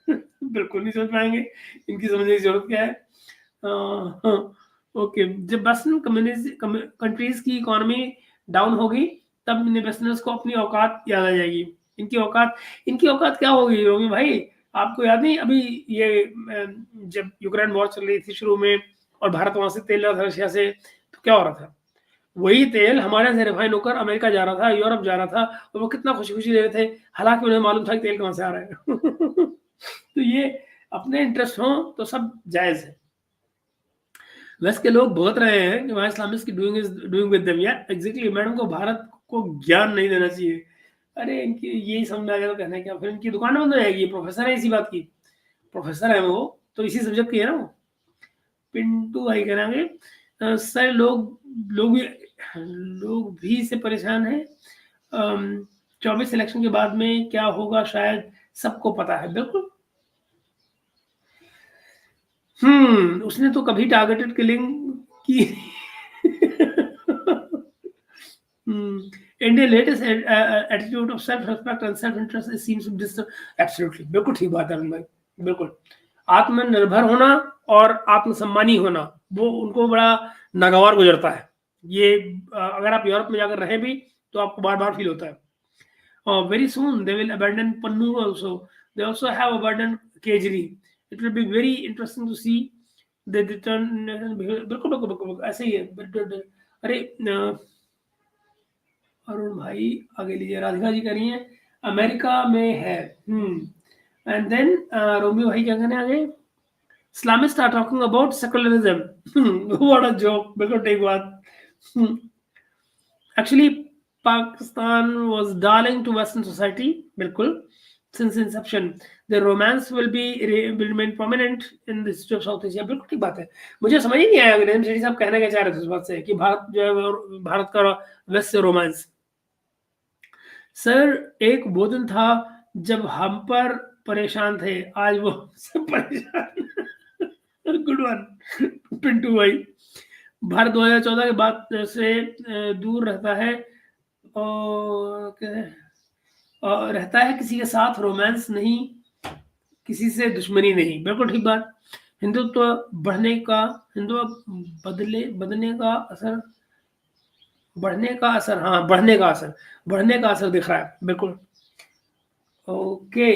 बिल्कुल नहीं समझ पाएंगे, इनकी समझने की जरूरत क्या है। ओके, जब वेस्टर्न कंट्रीज की इकोनॉमी डाउन होगी तब इन्वेस्टर्स को अपनी औकात याद आ जाएगी। इनकी औकात क्या होगी रोमी भाई? आपको याद नहीं अभी ये जब यूक्रेन वॉर चल रही थी शुरू में और भारत वहां से तेल रहा था रशिया से, तो क्या हो रहा था? वही तेल हमारे से रिफाइन होकर अमेरिका जा रहा था, यूरोप जा रहा था, और वो कितना खुशी खुशी ले रहे थे, हालांकि उन्हें मालूम था कि तेल कहां से आ रहा है। तो ये अपने इंटरेस्ट हो तो सब जायज है। वेस्ट के लोग भुगत रहे हैं कि वहां इस्लामिस्ट की डूइंग विद देम, यार एग्जैक्टली, मैडम को भारत को ज्ञान नहीं देना चाहिए। अरे इनकी यही समझ आ गया तो कहना क्या, फिर इनकी दुकान बंद हो जाएगी। प्रोफेसर है इसी बात की, प्रोफेसर है वो तो इसी सब्जेक्ट की है ना वो। पिंटू भाई कहेंगे सर लोग भी से परेशान है। 24 इलेक्शन के बाद में क्या होगा शायद सबको पता है। बिल्कुल, उसने तो कभी टारगेटेड किलिंग की। India latest attitude of self respect and self interest seems disturb. Absolutely, बिल्कुल ठीक बात है अरुण भाई, बिल्कुल। आत्मनिर्भर होना और आत्मसम्मानी होना वो उनको बड़ा नागवार गुजरता है। ये अगर आप यूरोप में जाकर रहे भी तो आपको बार बार फील होता है। Very soon they will abandon Pannu also, they also have abandon Kejri. It will be very interesting to see they return. बिल्कुल बिल्कुल बिल्कुल ऐसे ही है। अरे अरुण भाई आगे लीजिए, राधिका जी कह रही है अमेरिका में है। एंड देन रोमियो भाई क्या कहने आगे, Islamists are talking about secularism. What a joke. बिल्कुल ठीक बात। Actually, Pakistan was darling to Western society. बिल्कुल, since inception. The romance will remain prominent in the history of South Asia. बिल्कुल ठीक बात है। मुझे समझ ही नहीं आया विनय शेट्टी साहब कहना क्या चाह रहे थे उस बात से कि भारत जो है भारत का वेस्ट से रोमांस। सर एक वो दिन था जब हम पर परेशान थे, आज वो सब परेशान। गुड वन पिंटू भाई। भारत 2014 के बाद से दूर रहता है और रहता है, किसी के साथ रोमांस नहीं, किसी से दुश्मनी नहीं। बिल्कुल ठीक बात। हिंदुत्व बढ़ने का, हिंदुत्व बदलने का असर, बढ़ने का असर, हाँ बढ़ने का असर दिख रहा है। बिल्कुल ओके।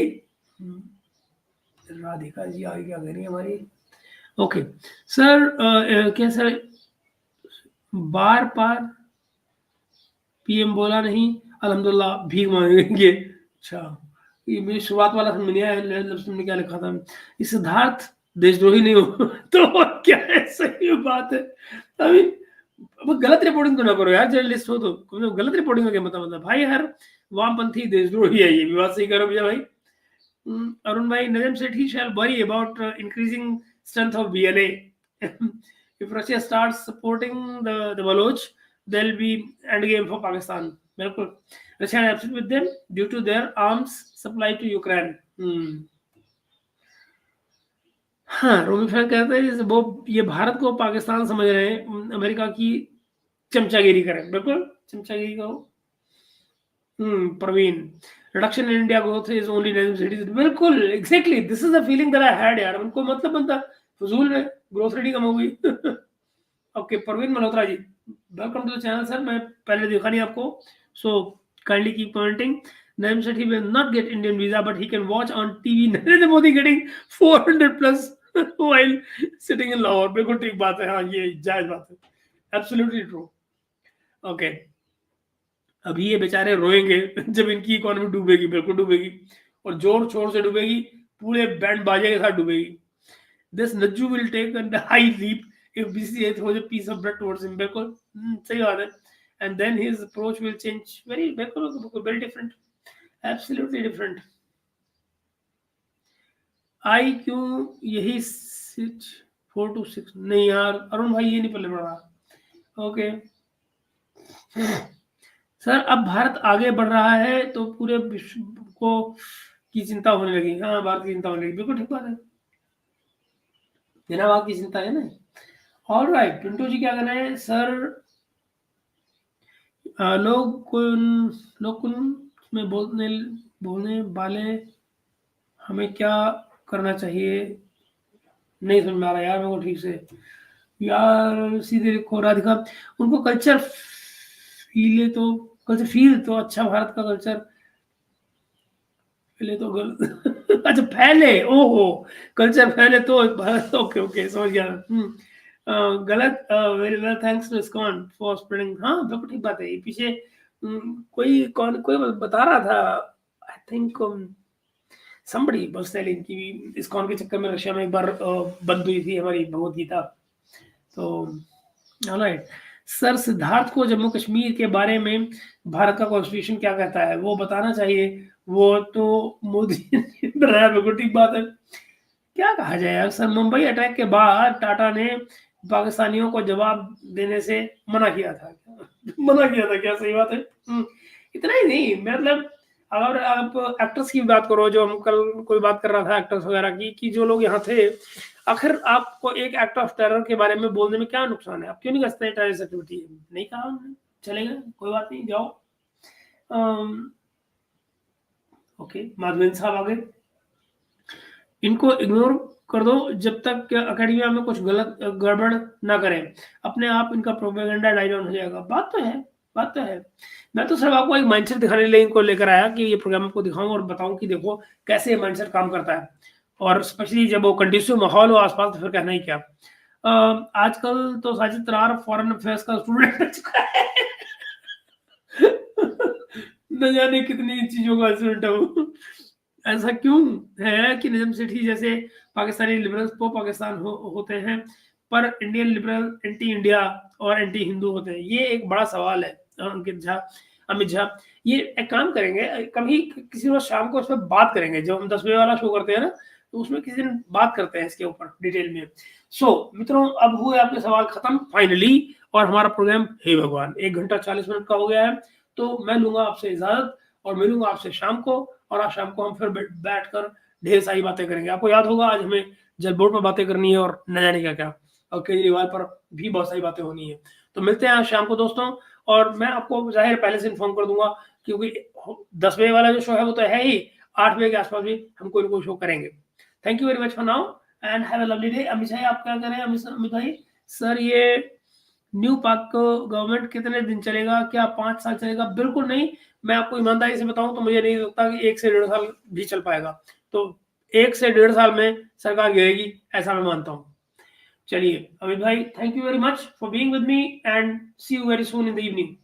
राधिका जी आगे क्या कह रही है हमारी? ओके सर, क्या सर बार बार पीएम बोला नहीं, अल्हम्दुलिल्लाह भीख मांगेंगे। अच्छा, ये मेरी शुरुआत वाला समझ नहीं आया, लफ्ज़ में क्या लिखा था। ये सिद्धार्थ देशद्रोही नहीं हो तो और क्या है, सही बात है। अभी अब गलत रिपोर्टिंग तो ना करो यार, जर्नलिस्ट हो तो गलत रिपोर्टिंग का क्या मतलब भाई, हर वामपंथी देशद्रोही है, ये भी बात सही करो भैया भाई। Arun bhai, Nazim said he shall worry about increasing strength of BNA. If Russia starts supporting the Baloch, there'll be end game for Pakistan. बिल्कुल, Russia is upset with them due to their arms supply to Ukraine. हाँ, रोमी fan कहते हैं वो ये भारत को पाकिस्तान समझ रहे हैं, अमेरिका की चमचागिरी करें। बिल्कुल चमचागिरी करो। Praveen, reduction in India growth is only 9 cities. बिल्कुल exactly, this is the feeling that I had यार। उनको मतलब बनता फजूल में ग्रोथ रेट कम हो गई। Okay Praveen Malhotra ji, welcome to the channel sir. मैं पहले देखा नहीं आपको, so kindly keep commenting. Naim said he will not get Indian visa, but he can watch on TV Narendra Modi getting 400 plus while sitting in Lahore. बिल्कुल ठीक बात है, हाँ ये जायज बात है, एब्सोल्युटली ट्रू। ओके, अभी ये बेचारे रोएंगे जब इनकी इकोनॉमी डूबेगी, बिल्कुल डूबेगी, और जोर शोर से डूबेगी, पूरे बैंड बाजे के साथ डूबेगी। This Najju will take a high leap if BCCI throws a piece of bread towards him. बिल्कुल सही बात है। And then his approach will change very, बिल्कुल वेरी डिफरेंट, एब्सोल्युटली डिफरेंट। आई क्यों यही 4 to 6 नहीं यार, अरुण भाई ये नहीं पल्ले पड़ रहा। ओके सर, अब भारत आगे बढ़ रहा है तो पूरे विश्व को की चिंता होने लगी। हाँ, भारत की चिंता होने लगी, बिल्कुल ठीक बात है, बात की चिंता है ना। ऑल राइट, पिंटू जी क्या कहना है सर? लोग में बोलने वाले हमें क्या करना चाहिए? नहीं समझ में आ रहा यार मेरे को ठीक से यार, सीधे लिखो राधिका। उनको कल्चर फील तो अच्छा, भारत का कल्चर पहले तो अच्छा पहले, ओहो कल्चर पहले तो भारत। ओके ओके समझ गया। गलत। Very well, thanks to ISKCON for spreading. हाँ बिल्कुल ठीक बात है। ये पीछे कोई बता रहा था, I think somebody was telling कि इस्कॉन के चक्कर में रशिया में एक बार बंद हुई थी हमारी भगवत गीता। तो ऑलराइट सर, सिद्धार्थ को जम्मू कश्मीर के बारे में भारत का कॉन्स्टिट्यूशन क्या कहता है वो बताना चाहिए, वो तो मोदी ने बनाया। बिल्कुल ठीक बात है। क्या कहा जाए यार सर, मुंबई अटैक के बाद टाटा ने पाकिस्तानियों को जवाब देने से मना किया था। क्या? सही बात है। इतना ही नहीं, मतलब अगर आप एक्टर्स की बात करो, जो हम कल कोई बात कर रहा था एक्टर्स वगैरह की, कि जो लोग यहाँ थे, आखिर आपको एक एक्ट ऑफ टेरर के बारे में बोलने में क्या नुकसान है? आप क्यों नहीं करते टेररिस्ट एक्टिविटी? नहीं कहा उन्होंने, चलेगा कोई बात नहीं, जाओ। ओके माधवेंद्र साहब आगे, इनको इग्नोर कर दो जब तक अकेडमिया में कुछ गलत गड़बड़ ना करें, अपने आप इनका प्रोपेगेंडा डाई डाउन हो जाएगा। बात तो है। मैं तो सिर्फ आपको एक माइंडसेट दिखाने के लिए इनको लेकर आया कि ये प्रोग्राम आपको दिखाऊं और बताऊं कि देखो कैसे ये माइंडसेट काम करता है, और स्पेशली जब वो कंडीसिव माहौल हो आसपास तो फिर कहना ही क्या। आजकल तो साजिद तरार फॉरेन अफेयर्स का स्टूडेंट बन चुका है। न जाने कितनी चीजों का स्टूडेंट है वो। ऐसा क्यों है कि नजम सेठी जैसे पाकिस्तानी लिबरल्स प्रो पाकिस्तान होते हैं, पर इंडियन लिबरल एंटी इंडिया और एंटी हिंदू होते हैं? ये एक बड़ा सवाल है अमित झा। ये एक काम करेंगे, कभी किसी रोज शाम को उस पर बात करेंगे, जब हम 10 बजे वाला शो करते हैं ना, तो उसमें किसी दिन बात करते हैं इसके ऊपर डिटेल में। सो मित्रों, अब हुए आपके सवाल खत्म फाइनली, और हमारा प्रोग्राम हे भगवान 1 घंटा 40 मिनट का हो गया है। तो मैं लूंगा आपसे इजाजत, और मिलूंगा आपसे शाम को, और आज शाम को हम फिर बैठकर ढेर सारी बातें करेंगे। आपको याद होगा आज हमें जल बोर्ड पर बातें करनी है और न जाने क्या क्या, और केजरीवाल पर भी बहुत सारी बातें होनी है। तो मिलते हैं आज शाम को दोस्तों, और मैं आपको जाहिर पहले से इन्फॉर्म कर दूंगा, क्योंकि 10 बजे वाला जो शो है वो तो है ही, 8 बजे के आसपास भी हम कोई ना कोई शो करेंगे। Thank you very much for now and have a lovely day. Amit भाई आप क्या कह रहे हैं? अमित भाई सर, ये न्यू पाक गवर्नमेंट कितने दिन चलेगा? क्या 5 साल चलेगा? बिल्कुल नहीं, मैं आपको ईमानदारी से बताऊं तो मुझे नहीं लगता कि 1 से 1.5 साल भी चल पाएगा। तो 1 से 1.5 साल में सरकार गिरेगी, ऐसा मैं मानता हूं। चलिए अमित भाई, thank you very much for being with me and see you very soon in the evening.